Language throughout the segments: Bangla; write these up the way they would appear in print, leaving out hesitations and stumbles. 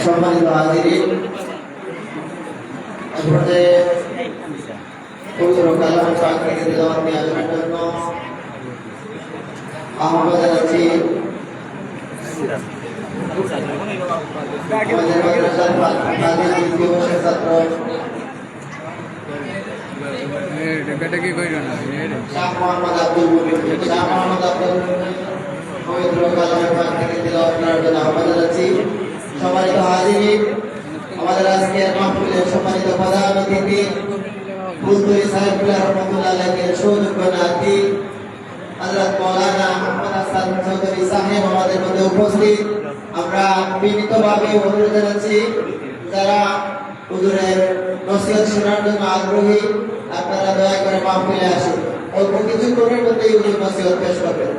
সম্মানিত হাজিরিন, পর্যায়ে পবিত্র কালামে পাক থেকে তেলাওয়াত নিয়াজের জন্য আহ্বান জানাচ্ছি আমাদের মাদ্রাসার কাজী দ্বিতীয় বর্ষের ছাত্র শাহ মোহাম্মদ আব্দুল মুমিন। পবিত্র কালামে পাক থেকে তেলাওয়াত করার জন্য আহ্বান জানাচ্ছি। সম্মানিত হাজিরিন, আমাদের আজকের মাহফিলের সম্মানিত প্রধান অতিথি ফুলতলি সাহেবুল্লাহ রহমতুল্লাহ আলাইহির সৌযোগ্য নাতি হযরত মাওলানা মুহাম্মদ হাসান চৌধুরী সাহেব আমাদের মধ্যে উপস্থিত। আমরা বিনীতভাবে অনুরোধ জানাচ্ছি, যারা হুজুরের নসিহত শোনার জন্য আগ্রহী, আপনারা দয়া করে মাহফিলে আসুন। অল্প কিছুক্ষণের মধ্যেই হুজুর নসিহত পেশ করবেন।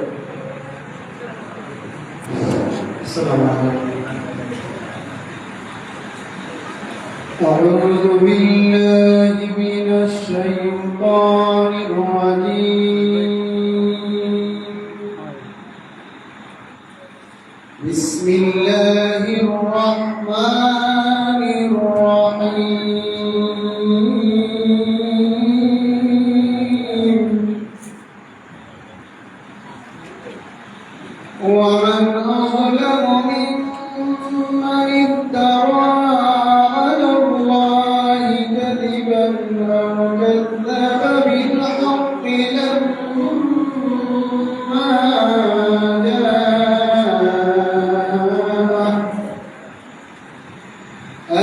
আসসালামু আলাইকুম। أعوذ بالله من الشيطان الرجيم. بسم الله الرحمن الرحيم. ومن أظلم ممن افترى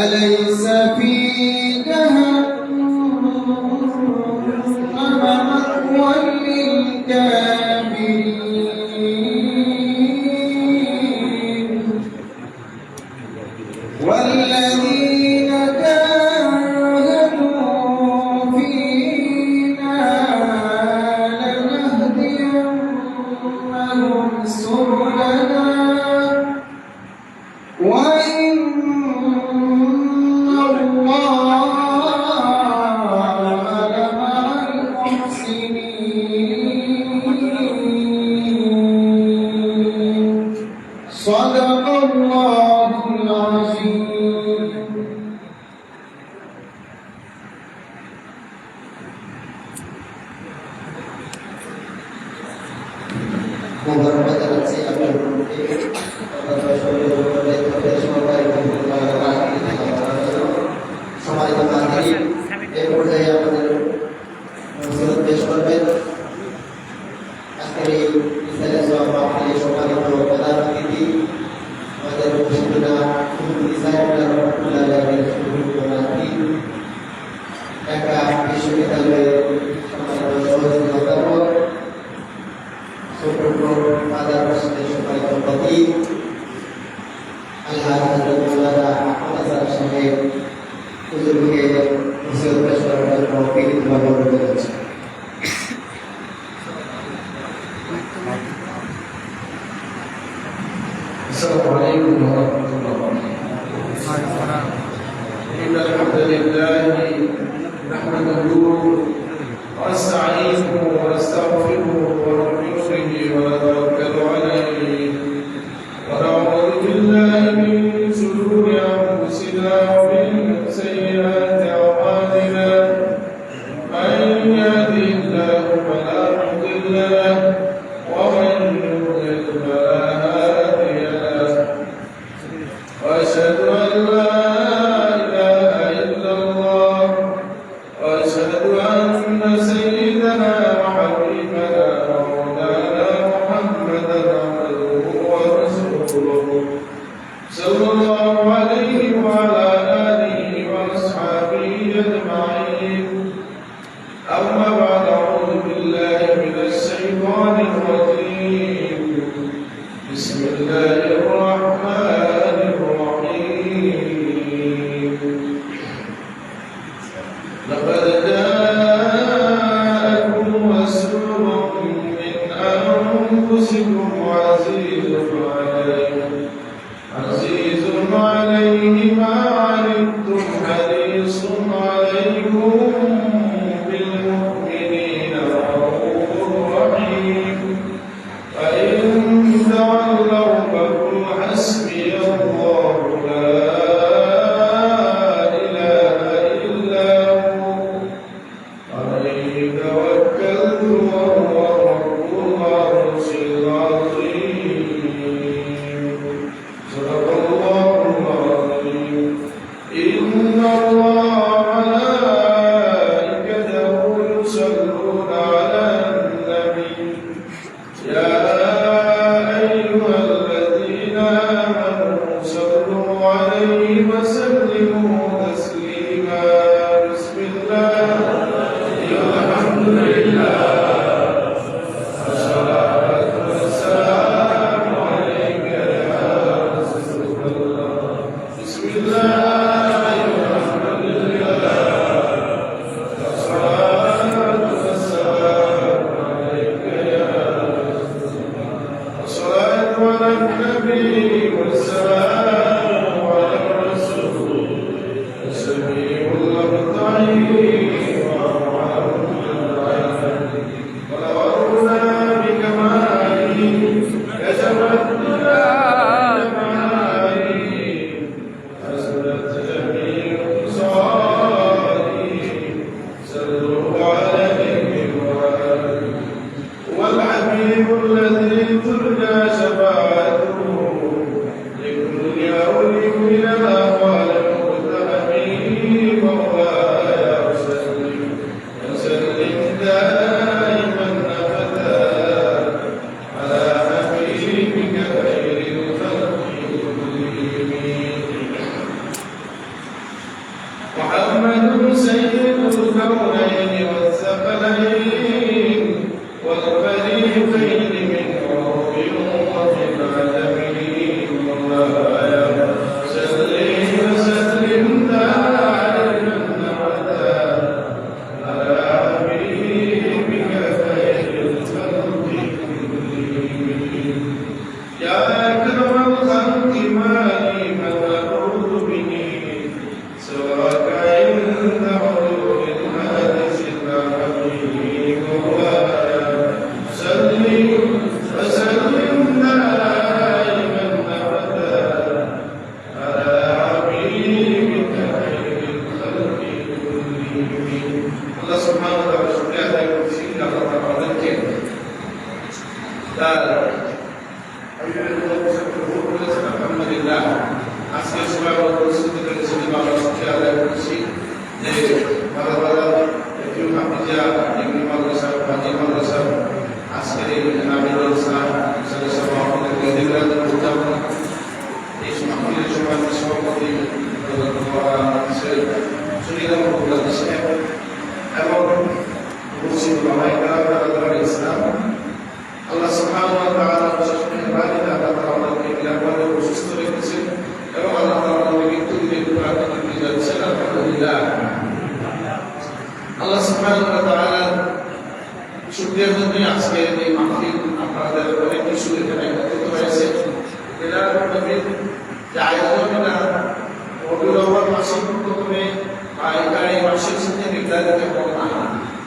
أليس في جهنم مثوى للكافرين والذين جاهدوا فينا لنهدينهم سبلنا وإن صدق الله العظيم. মোবারক জানাচ্ছি আপনার প্রতি সম্মানিত হাজিরিন, এই পর্যায়ে আমাদের নসিহত পেশ করবেন। আজকের এই ইসলামের মাহফিলে সম্মানিত প্রধান অতিথি আমাদের মুর্শিদুনা ফুলতলি সাহেবুল্লাহ রহমতুল্লাহ আলাইহির সৌযোগ্য নাতি, ঢাকা বিশ্ববিদ্যালয়ের সম্মানিত সহযোগী অধ্যাপক, সুপ্রভোগ মাদার মসজিদের সম্মানিত খতিব আল্লাহ হযরত মাওলানা মুহাম্মদ হাসান সাহেব হুজুরকে নসিহত পেশ করার জন্য বিনীতভাবে অনুরোধ জানাচ্ছি। السلام عليكم ورحمة الله وبركاته. إن الحمد لله نحمده ونستعينه ونستغفره ونؤمن به ونتوكل عليه ونعوذ بالله من شرور أنفسنا ومن سيئات أعمالنا. من يهده الله فلا مضل له ومن يضلل فلا هادي له. وأشهد أن لا إله إلا الله وأشهد أن سيدنا وحبيبنا ومولانا محمدا عبده ورسوله صلى الله عليه وعلى آله وأصحابه أجمعين. أما بعد، أعوذ بالله من الشيطان الرجيم. بسم الله الرحمن الرحيم. لقد جاء عليكم بالمؤمنين رؤوف رحيم فإن تولوا فقل حسبي الله لا إله إلا هو عليه توكلت وهو رب العرش العظيم صدق الله العظيم إن الله وملائكته يصلون على النبي يا أيها الذين آمنوا صلوا عليه وسلموا تسليما بسم الله الحمد لله والصلاة والسلام عليك يا رسول الله بسم الله الحمد لله والصلاة والسلام عليك يا رسول الله الصلاة على النبي والسلام على الرسول السميع المطيع ونورنا بكماله كجمالنا بجماله حسنت جميع خصاله صلوا عليه وآله هو الحبيب الذي ترجى شفاعته لكل أولي من الأهوال المتهمين مولاي وسلم وسلم دائما أبدا على حبيبك خير الخلق كلهم محمد سيد الكونين والثقلين والفريقين من عرب أمة العالمين مولاي سلم وسلم دائما أبدا على حبيبك خير الخلق كلهم يا أكرم الخلق ما لي من أعوذ به سواك عند حلول الحادث العظيم مولاي سلم وسلم دائما أبدا على حبيبك خير الخلق كلهم الله سبحانه وتعالى شكرا لك وسيلة الله تعالى আলহামদুলিল্লাহ আজকে সবাই উপস্থিত হয়েছেন বাবা শিক্ষা আদায় করছি যে ভালো ভালো একটু হাফিজা এমনি মাদ্রাসা ফাজি মাদ্রাসা আজকের এই নাবিদুল সাহেব সদস্য মহম্মদ দিগরাজ উদ্যাপন এই মাহফিলের সভাপতি সুনিদা মহবুল্লাহ সাহেব এবং মুর্শিদ বাবাই ইসলাম আল্লাহ সুবহানাহু ওয়া তাআলা সবসময় বাড়িতে আল্লাহ তাআলা আমাদেরকে নিরাপদে সুস্থ রেখেছেন এবং আল্লাহ তাআলা আমাদেরকে মৃত্যুকে প্রার্থনা করে যাচ্ছেন আলহামদুলিল্লাহ আল্লাহ সুবহানাহু ওয়া তাআলা শুকরিয়ার জন্য আজকে এই মাহফিল আপনাদের অনেক কিছু এখানে একত্রিত হয়েছে এটা নবীর যে আয়োজন এটা রবিউল আউয়াল মাসের প্রথমে বা এই মাসের সাথে নির্ধারিত না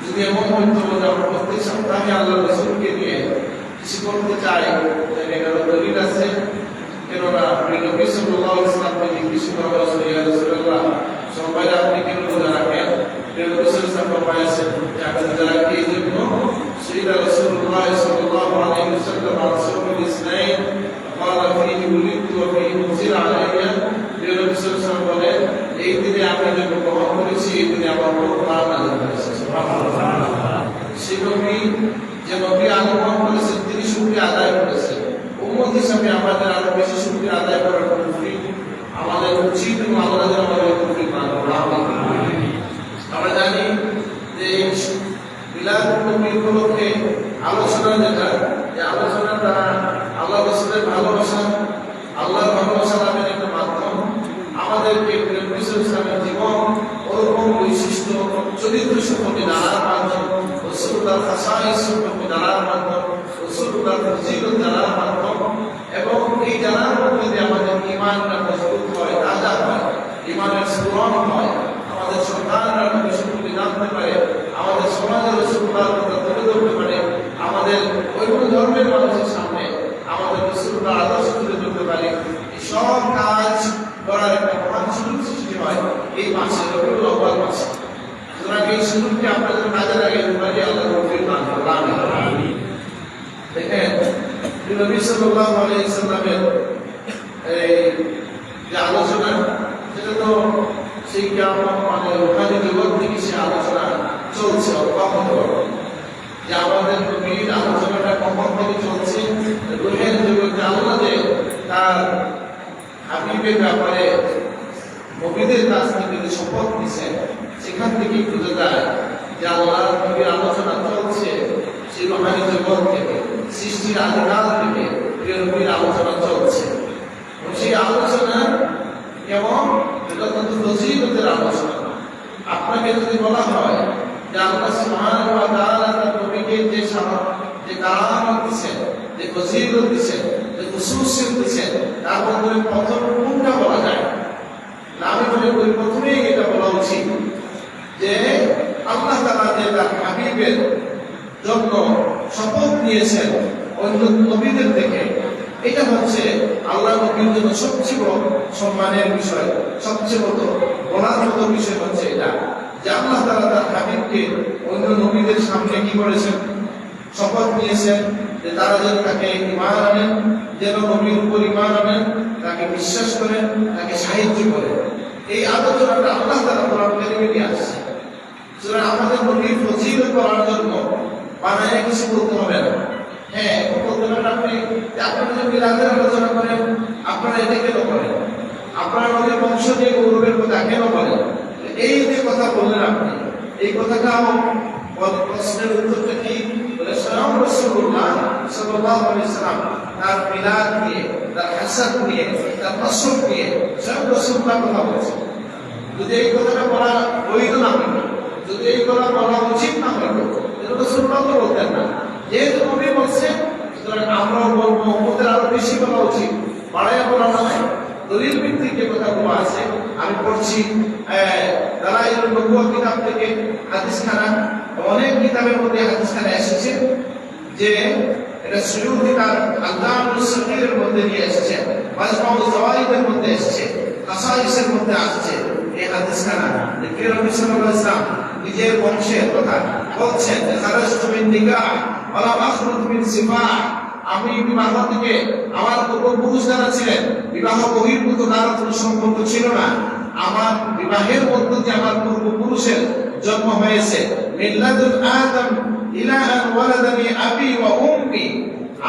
যদি এমন হইতো যে আমরা প্রত্যেক সপ্তাহে আল্লাহ রসুলকে নিয়ে কিছু করতে চাই তাহলে এখানে দলিল আছে কেননা নবী সাল্লাল্লাহু আলাইহি ওয়াসাল্লাম কিছু করা হয়েছিল ইয়া রাসূলুল্লাহ সবাই আপনি কেন রোজা রাখেন নবী সাল্লাল্লাহু আলাইহি ওয়াসাল্লাম যে আপনি রোজা রাখেন এই জন্য সাইয়্যিদুনা রাসূলুল্লাহ সাল্লাল্লাহু আলাইহি ওয়াসাল্লাম রাসূলুল ইসলাম قال فيه ولدت وفيه نزل علي নবী সাল্লাল্লাহু বলেন এই দিনে আমি যখন গ্রহণ করেছি এই দিনে আমার উপর কোরআন নাযিল হয়েছে সুবহানাল্লাহ সেই নবী যে নবী আগমন করেছেন তিনি শুকরিয়া আদায় করেছেন উম্মত হিসেবে আমাদের আরো বেশি শুকরিয়া আদায় করার তৌফিক আমাদের উচিত এবং আল্লাহ যেন আমাদের তৌফিক দান করেন আমরা জানি যে মিলাদুন নবী উপলক্ষে আলোচনা যেটা এই আলোচনাটা আল্লাহ রাসূলের ভালোবাসা আল্লাহর ভালোবাসা নামের একটা মাধ্যম আমাদেরকে নবী সাল্লাল্লাহু জীবন ওরকম বৈশিষ্ট্য চরিত্র সম্পর্কে জানার মাধ্যম রাসূলুল্লাহর খাসাইস সম্পর্কে জানার মাধ্যম রাসূলুল্লাহর ফজিলত জানার মাধ্যম এবং এই জানার মধ্যে দিয়ে আমাদের ঈমানটা মজবুত হয় তাজা হয় ঈমানের স্ফুরণ হয় আমাদের সন্তানরা নবী সুযোগকে আপনাদের কাজে লাগে পারি আল্লাহ তৌফিক দান করুন। আমিন। দেখেন নবী সাল্লাল্লাহু আলাইহি সাল্লামের এই যে আলোচনা, সেটা তো সেই কিয়ামত মানে ওখানে জগৎ থেকে সে আলোচনা চলছে অব্যাহত, যে আমাদের নবীর আলোচনাটা কখন থেকে চলছে, রুহের জগতে আল্লাহ যে তার হাবিবের ব্যাপারে নবীদের কাছ থেকে যে শপথ দিচ্ছেন, সেখান থেকেই বোঝা যায় যে আল্লাহ নবীর আলোচনা চলছে সেই রুহানি জগৎ থেকে, সৃষ্টির আদিকাল থেকে নবীর আলোচনা চলছে। সেই আলোচনা কেমন, এটা কিন্তু ফজিলতের আলোচনা। আপনাকে যদি বলা হয় যে আল্লাহ সুবহানাহু ওয়া তাআলা তার নবীকে যে কারামত দিয়েছেন, যে ফজিলত দিয়েছেন, যে খুশুসিয়ত দিয়েছেন, তার মধ্যে প্রথম কোনটা বলা যায়? না, আমি মনে করি প্রথমেই এটা বলা উচিত যে আল্লাহ তাআলা যে তার হাবিবের জন্য শপথ নিয়েছেন অন্য নবীদের থেকে, এটা হচ্ছে আল্লাহ নবীর জন্য সবচেয়ে বড় সম্মানের বিষয়, সবচেয়ে বড় বলার মতো বিষয় হচ্ছে এটা যে আল্লাহ তাআলা তার হাবিবকে অন্য নবীদের সামনে কি করেছেন, শপথ নিয়েছেন যে তারা যেন তাকে ঈমান আনেন, যেন নবীর উপর ঈমান আনেন, তাকে বিশ্বাস করেন, তাকে সাহায্য করেন। এই আলোচনাটা আল্লাহ তাআলা কোরআন কারীমে নিয়ে আসছে। সুতরাং আমাদের নবীর ফজিলত করার জন্য বানায় কিছু বলতে হবে না। হ্যাঁ, বলতে পারেন আপনি যে মিলাদের আলোচনা করেন, আপনারা এটা কেন করেন? আপনারা নবীর বংশ নিয়ে গৌরবের কথা কেন বলেন? এই যে কথা বললেন আপনি, এই কথাটাও প্রশ্নের উত্তরটা কি? বলে স্বয়ং রাসূলুল্লাহ সাল্লাল্লাহু আলাইহি সাল্লাম তার মিলাদ নিয়ে, তার হাসাব নিয়ে, তার নসব নিয়ে স্বয়ং রাসূলুল্লাহ কথা বলেছেন। যদি এই কথাটা বলা বৈধ না হইত, যদি এই কথা বলা উচিত না হইত, রাসূলুল্লাহ তো বলতেন না। যেহেতু নবী বলছেন, সুতরাং আমরাও বলবো, ওদের আরো বেশি বলা উচিত, বাড়াইয়া বলা নয়। দলিল ভিত্তিক যে কথাগুলো আছে আমি পড়ছি দালাইলুন নবুওয়া কিতাব থেকে হাদিসখানা, অনেক কিতাবের মধ্যে হাদিসখানা এসেছে যে এটা সুয়ুতি তার আল-জামিউস সগীরের মধ্যে নিয়ে এসেছে, মাজমাউজ যাওয়াইদের মধ্যে এসেছে, কাসাইসের মধ্যে আসছে এই হাদিসখানা। যে নবী সাল্লাল্লাহু আলাইহি ওয়াসাল্লাম নিজের বংশের কথা বলছেন, খারাজতু মিন নিকাহ ওয়া আখরুজ মিন সিফাহ, আমি বিবাহ থেকে, আমার পূর্বপুরুষ যারা ছিলেন বিবাহ বহির্ভূত কারো কোনো সম্পর্ক ছিল না, আমার বিবাহের মধ্য দিয়ে আমার পূর্বপুরুষের জন্ম হয়েছে। মিল্লাতুল আদম ইলা আন ওয়ালাদানি আবি ওয়া উম্মি,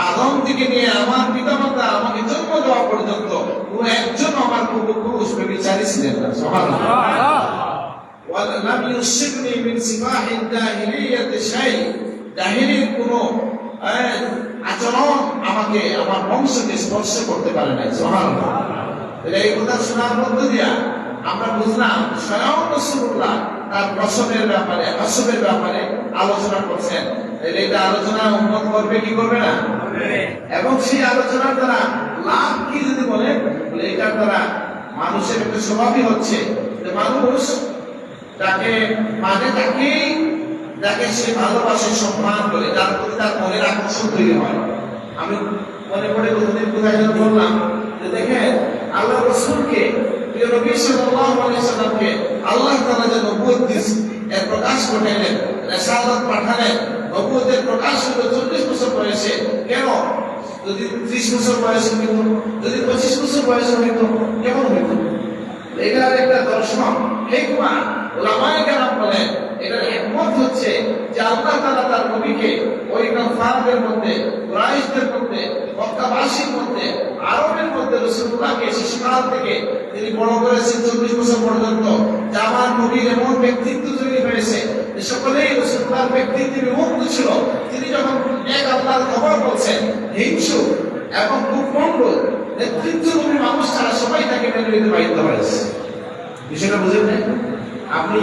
আদম থেকে নিয়ে আমার পিতামাতা আমাকে জন্ম দেওয়া পর্যন্ত কোন একজন আমার পূর্বপুরুষ ব্যভিচারী ছিলেন না। সুবহানাল্লাহ। ওয়া লাম ইউসিবনি মিন সিফাহিদ জাহিলিয়াতি শাই, জাহিলির কোনো আচরণ আমাকে, আমার বংশকে স্পর্শ করতে পারে নাই। সুবহানাল্লাহ। এই কথা শোনার মধ্য দিয়া আমরা বুঝলাম স্বয়ং রাসূলুল্লাহ তার প্রসবের ব্যাপারে, আসবের ব্যাপারে আলোচনা করছেন। এটা আলোচনা উন্নত করবে কি করবে না? এবং সেই আলোচনার দ্বারা লাভ কি যদি বলে, এটার দ্বারা মানুষের একটা স্বভাবই হচ্ছে যে মানুষ যাকে মানে তাকেই, যাকে সে ভালোবাসে, সম্মান করে, যার প্রতি তার মনের আকর্ষণ তৈরি হয়। আমি মনে করে কতদিন কোথায় যেন বললাম যে দেখেন আল্লাহ রাসূলকে, প্রিয় নবী সাল্লাল্লাহু আলাইহি সাল্লামকে আল্লাহ তাআলা যে নবুয়ত এর প্রকাশ ঘটাইলেন, রিসালাত পাঠালেন, নবুয়তের প্রকাশ হলো 40 বছর বয়সে। কেন? যদি 30 বছর বয়সে হইত, যদি 25 বছর বয়সে হইত, কেমন হইত? এটার একটা দর্শন, হিকমা উলামায়ে কেরাম বলেন, এটার হিকমত হচ্ছে যে আল্লাহ তাআলা তার নবীকে ওই কাফারদের মধ্যে, কুরাইশদের মধ্যে, মক্কাবাসীর মধ্যে, আরবের মধ্যে রাসূলুল্লাহকে শিশুকাল থেকে তিনি বড় করেছেন 40 বছর পর্যন্ত। যে আমার নবীর এমন ব্যক্তিত্ব তৈরি হয়েছে যে সকলেই রাসূলুল্লাহর ব্যক্তিত্বে বিমুগ্ধ ছিল। তিনি যখন এক আল্লাহর খবর বলছেন, হিংসু এবং কুপণ্ড নেতৃত্বরূপী মানুষ ছাড়া সবাই তাকে মেনে নিতে বাধ্য হয়েছে। বিষয়টা বুঝেন নাই? আপনি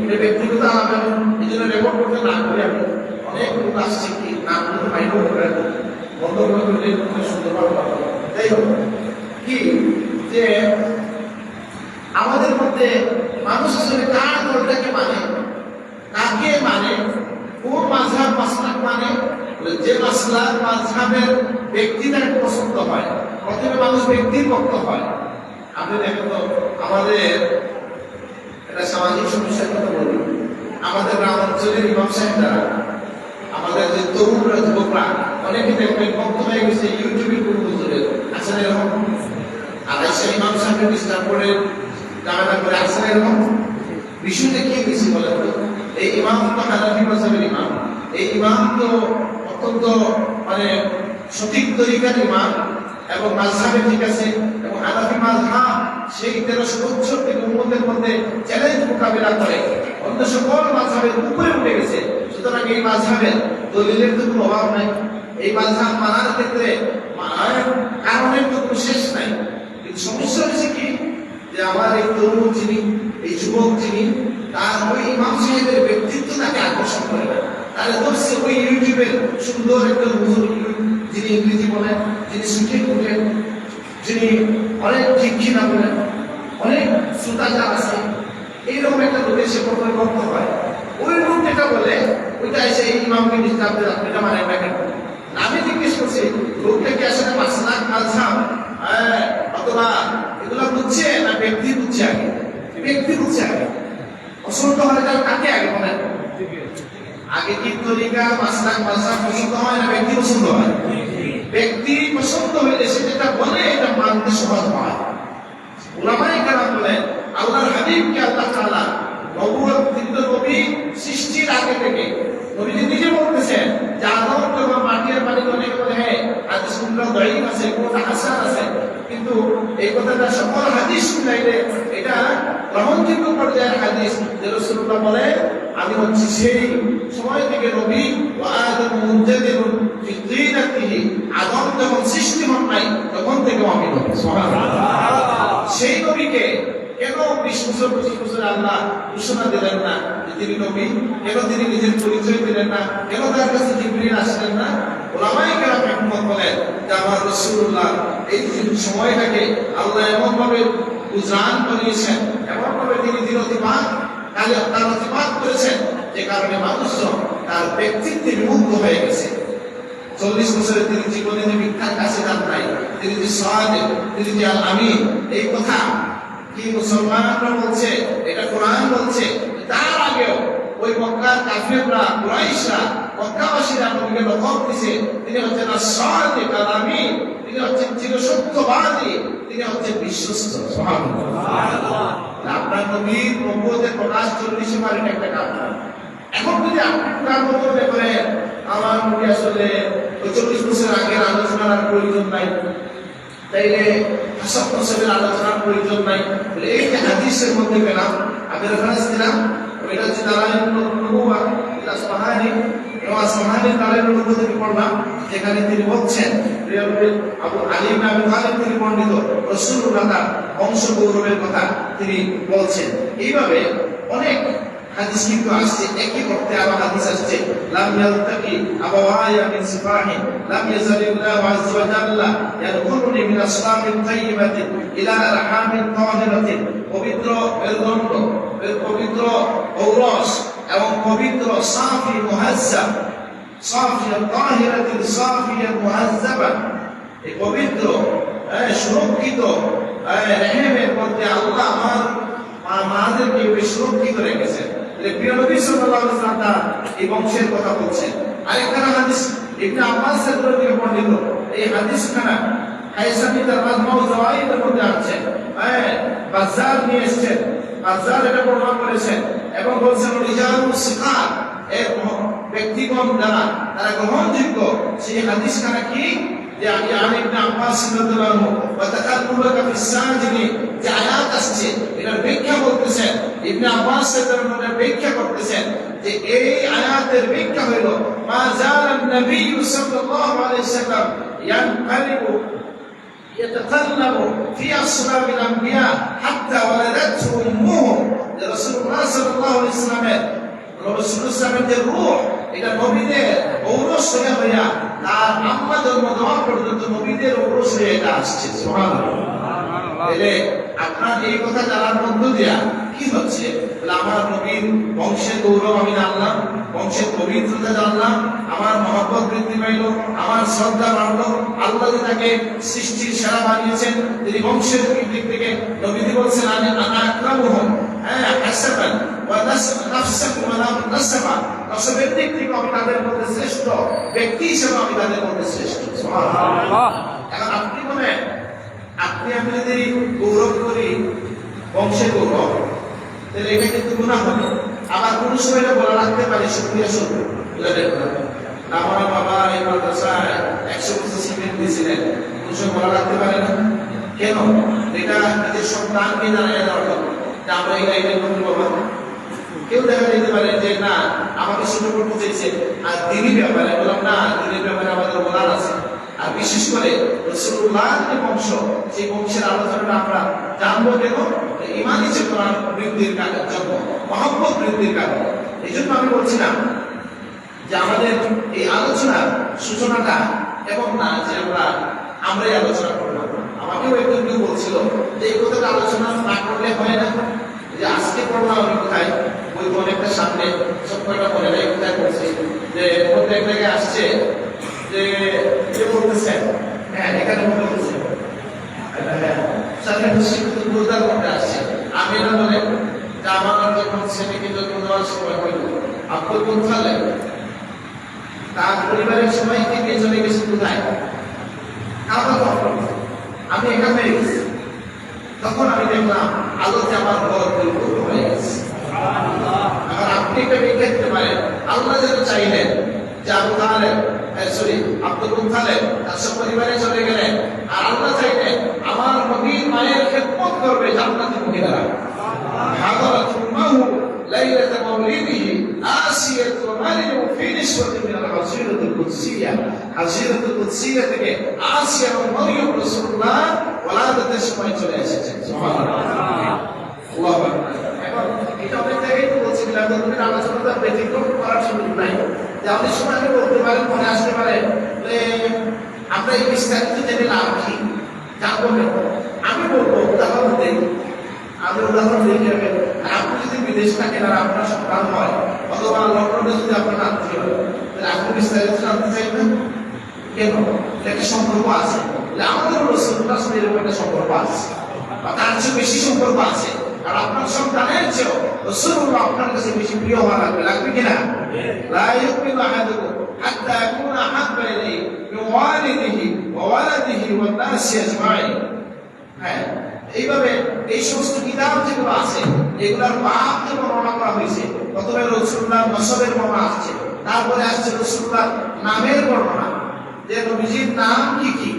এটা ব্যক্তিগত আলাদা, এই জন্য রেকর্ড করতে না করে আমি অনেক লোক আসছে কি না করতে বাইরেও করে বন্ধ করে সুন্দর ভাবে। যাই হোক, কি যে আমাদের মধ্যে মানুষ আসলে কার দলটাকে মানে, কাকে মানে, কোন মাযহাব মাসলাক মানে, যে মাসলাক মাযহাবের ব্যক্তিটাকে পছন্দ হয়, প্রথমে মানুষ ব্যক্তির পক্ষ হয়। আপনি দেখেন তো আমাদের একটা সামাজিক সমস্যার কথা বলি, আমাদের অঞ্চলের ইমাম সাহেবরা আমাদের যে তরুণরা যুবকরা অনেকে দেখবেন ভক্ত হয়ে গেছে ইউটিউবে কোন হুজুরের আসলে এরকম আড়াইশো ইমাম সাহেবের ডিস্টার্ব করে জানা করে আসলে এরকম বিষয়টা কি বেশি বলে এই ইমাম তো হানাফি মাযহাবের ইমাম এই ইমাম তো অত্যন্ত মানে সঠিক তরিকার ইমাম এবং মাযহাবে ঠিক আছে এবং হানাফি মাযহাব সেই 1365 উম্মতের মধ্যে চ্যালেঞ্জ মোকাবেলা করে অন্য সকল মাযহাবের উপরে উঠে গেছে। সুতরাং এই মাযহাবের দলিলের তো কোনো অভাব নাই, এই মাযহাব মানার ক্ষেত্রে কারণের তো কোনো শেষ নাই। কিন্তু সমস্যা হচ্ছে কি যে আমার এই তরুণ যিনি এই যুবক যিনি তার ওই ইমাম সাহেবের ব্যক্তিত্ব তাকে আকর্ষণ করে না, তাহলে ধরছে ওই ইউটিউবের সুন্দর একজন হুজুর যিনি ইংরেজি বলেন, যিনি সঠিক বলেন, যিনি অনেক শিক্ষিত বলেন, অনেক শ্রোতাচার আছে, এইরকম একটা লোকের সে প্রথমে বক্ত হয় ওই লোক যেটা বলে ওইটা এসে এই ইমামকে ডিস্টার্ব করে আপনি এটা মানেন না কেন? আমি জিজ্ঞেস করছি লোকটা কি আসলে মাসলাক মাযহাব অথবা এগুলো বুঝছে না ব্যক্তি বুঝছে আগে? ব্যক্তি বুঝছে আগে। পছন্দ হয় তার কাকে আগে বলেন? আগে কি তরিকা মাসলাক মাযহাব পছন্দ হয় না ব্যক্তি পছন্দ হয়? ব্যক্তি পছন্দ হইলে সে যেটা বলে এটা মানতে সহজ হয়। উলামায়ে কেরাম বলেন আল্লাহর হাবিবকে আল্লাহ তাআলা নবুয়ত দিত নবী সৃষ্টির আগে থেকে নবীজি নিজে বলতেছেন যে আদম যখন মাটির পানি অনেক বলে হ্যাঁ হাদিস গুলো দাঈফ আছে কোনটা হাসান আছে, কিন্তু এই কথাটা সকল হাদিস মিলাইলে এটা গ্রহণযোগ্য পর্যায়ের হাদিস যে রাসূলুল্লাহ বলে আমি হচ্ছি সেই সময় থেকে নবী ওয়া আদম মুনজাদিরুন ফি দীনাতিহি, আদম যখন সৃষ্টি হন নাই তখন থেকে আমি নবী। সুবহানাল্লাহ। সেই নবীকে কেন 20 বছর 25 বছর আল্লাহ ঘোষণা দিলেন না যে তিনি নবী? কেন তিনি নিজের পরিচয় দিলেন না? কেন তার কাছে জিবরিল আসলেন না? উলামায়ে কেরাম রাহমাতুল্লাহ বলেন যে আমার রাসূলুল্লাহ এই সময়টাকে আল্লাহ এমন ভাবে উজান করিয়েছেন, এমন ভাবে তিনি দিন অতিবাদ তার অতিবাদ করেছেন যে কারণে মানুষজন তার ব্যক্তিত্বে বিমুগ্ধ হয়ে গেছে। 40 বছরে তিনি জীবনে যে মিথ্যার কাছে যান নাই, তিনি যে সাদিক, তিনি যে আল আমিন, এই কথা কি মুসলমানরা বলছে, এটা কোরআন বলছে। তার আগেও ওই মক্কার কাফিররা কুরাইশরা মক্কাবাসীরা নবীকে লকব দিয়েছে তিনি হচ্ছেন আস-সাদিক আল আমিন, তিনি হচ্ছেন চিরসত্যবাদী, তিনি হচ্ছেন বিশ্বস্ত। সুবহানাল্লাহ। আপনার নবীর নবুয়তের প্রকাশ 40 মারের একটা কারণ। এখন যদি আপনি তার মনে করেন আমার নবী আসলে 40 বছর আগের আলোচনার আর প্রয়োজন নাই, তাইলে হাসান নসবের আলোচনার প্রয়োজন নাই, এই যে হাদিসের মধ্যে পেলাম আমি রেফারেন্স দিলাম এটা হচ্ছে দালাইলুন নবুওয়া ইসলাহানি এবং আসমাহানির দালাইলুন নবুওয়া থেকে পড়লাম, যেখানে তিনি বলছেন আবু আলী ইবনে আবি তালিব থেকে বর্ণিত রাসূলুল্লাহ তার বংশ গৌরবের কথা তিনি বলছেন। এইভাবে অনেক হাদিস কিন্তু আসছে, একই অর্থে আবার হাদিস আসছে লাম ইয়ালতাকি আবাওয়ায়া মিন সিফাহি লাম ইয়াজালিল্লাহু আযজা ওয়া জাল্লা ইয়াদখুলুনি মিন আসলামিল তাইয়্যিবাতি ইলা আরহামিত তাহিরাতি, পবিত্র মেরুদণ্ড, পবিত্র ঔরস এবং পবিত্র সাফি মুহাজ্জাব, সাফিয়া তাহিরাতিন সাফিয়া মুহাজ্জাবা, এই পবিত্র সুরক্ষিত রহমের মধ্যে আল্লাহ আমার মাদেরকে সুরক্ষিত রেখেছেন। প্রিয় নবী সাল্লাল্লাহু আলাইহি ওয়াসাল্লাম এই বংশের কথা বলছেন। আরেকটা হাদিস ইবনে আব্বাস থেকে বর্ণিত, এই হাদিসখানা হাইসামি তার মাজমাউ যাওয়াইদের মধ্যে আছে, বাজার নিয়ে এসেছেন, বাজার এটা বর্ণনা করেছেন এবং বলছেন রিজালুস সিকাত, এর ব্যক্তিগণ যারা তারা গ্রহণযোগ্য সেই হাদিসখানা কি যে আমি ইবনে আব্বাস রাদিয়াল্লাহু আনহু ওয়া তাকাল্লুকা ফিস সাজিদি যে আয়াত আসছে এটার ব্যাখ্যা বলতেছেন ইবনে আব্বাস রাদিয়াল্লাহু আনহু ব্যাখ্যা করতেছেন যে এই আয়াতের ব্যাখ্যা হলো মা জালান নবী সাল্লাল্লাহু আলাইহি ওয়াসাল্লাম ইয়ানকালিবু ইয়াতাকাল্লাবু ফি আসলাবিল আম্বিয়া হাত্তা ওয়ালাদাতহু উম্মুহু, যে রাসূলুল্লাহ সাল্লাল্লাহু আলাইহি ওয়াসাল্লামের রাসূলের যে রূহ এটা নবীদের ঔরস হইয়া তার আম্মা জন্ম দেওয়া পর্যন্ত নবীদের ঔরস হয়ে এটা আসছে। সুবহানাল্লাহ। এলে আপনার এই কথা জানার মধ্য দিয়া কি হচ্ছে, আমার নবীর বংশের গৌরব আমি জানলাম, বংশের পবিত্রতা জানলাম, আমার মহব্বত বৃদ্ধি পাইল, আমার শ্রদ্ধা বাড়লো। আল্লাহ তাকে সৃষ্টির সেরা বানিয়েছেন, তিনি বংশের দিক থেকে নবীজি বলছেন আমি আকরামুহুম হাসাবান ওয়া নাফসাকুম ওয়া নাসাবা, নসবের দিক থেকে আমি তাদের মধ্যে শ্রেষ্ঠ, ব্যক্তি হিসেবে আমি তাদের মধ্যে শ্রেষ্ঠ। সুবহানাল্লাহ। এখন আপনি বলেন, আপনি আমি যদি গৌরব করি বংশের গৌরব, তাহলে এটা কিন্তু গুনাহ হবে। আবার কোন সময় বলা রাখতে পারি শুকরিয়া শুকর, আমার বাবা এই মাদ্রাসায় 100 বছর সিমেন্ট দিয়েছিলেন, কোন সময় বলা রাখতে পারে না কেন? এটা নিজের সন্তানকে জানাই দেওয়ার জন্য যে আমরা এটা এটা করতে বাবা। কেউ দেখা যেতে পারে যে না আমাকে শুরু করতে চেয়েছে, আর দিনই ব্যাপারে বললাম না, দিনের ব্যাপারে আমাদের বলার আছে। আর বিশেষ করে রাসূলুল্লাহর যে বংশ, সেই বংশের আলোচনাটা আমরা জানবো কেন? ঈমানি চেতনা বৃদ্ধির জন্য, মহব্বত বৃদ্ধির কারণে। এই জন্য আমি বলছিলাম যে আমাদের এই আলোচনার সূচনাটা এবং না যে আমরাই আলোচনা করলাম। আমাকেও একজন কেউ বলছিল যে এই কথাটা আলোচনা না করলে হয় না, যে আজকে পড়লাম আমি কোথায় ওই অনেকটা সামনে সব কয়টা বলে নাই কোথায় করছি, যে প্রত্যেক জায়গায় আসছে যে বলতেছেন হ্যাঁ এখানে বলতেছে সাথে শিক্ষিত গুরুদার মধ্যে আসছে। আমি না বলে যে আমার যখন ছেলেকে যত্ন দেওয়ার সময় হইল আব্দুল মুতালেব তার পরিবারের সবাইকে নিয়ে চলে গেছে কোথায়? আমি একা হয়ে গেছি। তখন আমি দেখলাম আলোতে আমার ঘর পরিপূর্ণ হয়ে গেছে। আবার আপনি এটা দেখে দিতে পারেন, আল্লাহ যেন চাইলেন যে আবু তালেব আব্দুল মুতালেব তার সব পরিবারে চলে গেলেন, আর আল্লাহ চাইলেন আমার নবীর মায়ের খেদমত করবে জান্নাতি মহিলারা। হাদারাতুল্লাহু লাইলাতা মাউলিদিহি আসিয়াতু মারিয়ু ফি নিসওয়াতিন মিনাল হাজিরাতুল কুদসিয়া। হাজিরাতুল কুদসিয়া থেকে আসিয়া এবং মারিয়ম রাসূলুল্লাহ ওলাদতের সময় চলে এসেছেন। সুবহানাল্লাহ, আল্লাহু আকবার। এখন এটা অনেক জায়গায় তো বলছি না, নবীর আলোচনাটা ব্যতিক্রম করার সুযোগ নাই। যে অনেক সময় আপনি বলতে পারেন, মনে আসতে পারে যে আমরা এই বিস্তারিত জেনে লাভ কি, জানবো কেন? আমি বলবো উদাহরণ দিই, আমি উদাহরণ দিই। আপনি যদি বিদেশ থাকেন আর আপনার সন্তান হয়, অথবা লন্ডনে যদি আপনার আত্মীয় হয়, তাহলে আপনি বিস্তারিত জানতে চাইবেন কেন? একটা সম্পর্ক আছে, আমাদের রাসূলুল্লাহ এরকম একটা সম্পর্ক আছে, বা তার চেয়ে বেশি সম্পর্ক আছে। আর আপনার সন্তানের চেয়েও রাসূলুল্লাহ আপনার কাছে বেশি প্রিয় হওয়া লাগবে কিনা? লা ইউমিনু আহাদুকুম হাত্তা ইয়াকুনা আহাব্বা ইলাইহি মিন ওয়ালিদিহি ওয়া ওয়ালাদিহি ওয়ান নাসি আজমাইন। হ্যাঁ, এইভাবে এই সমস্ত কিতাব যেগুলো আছে এগুলোর বাপ যে বর্ণনা করা হয়েছে, প্রথমে রাসূলুল্লাহ নসবের বর্ণনা আসছে, তারপরে আসছে রাসূলুল্লাহ নামের বর্ণনা, যে নবীজির নাম কি কি।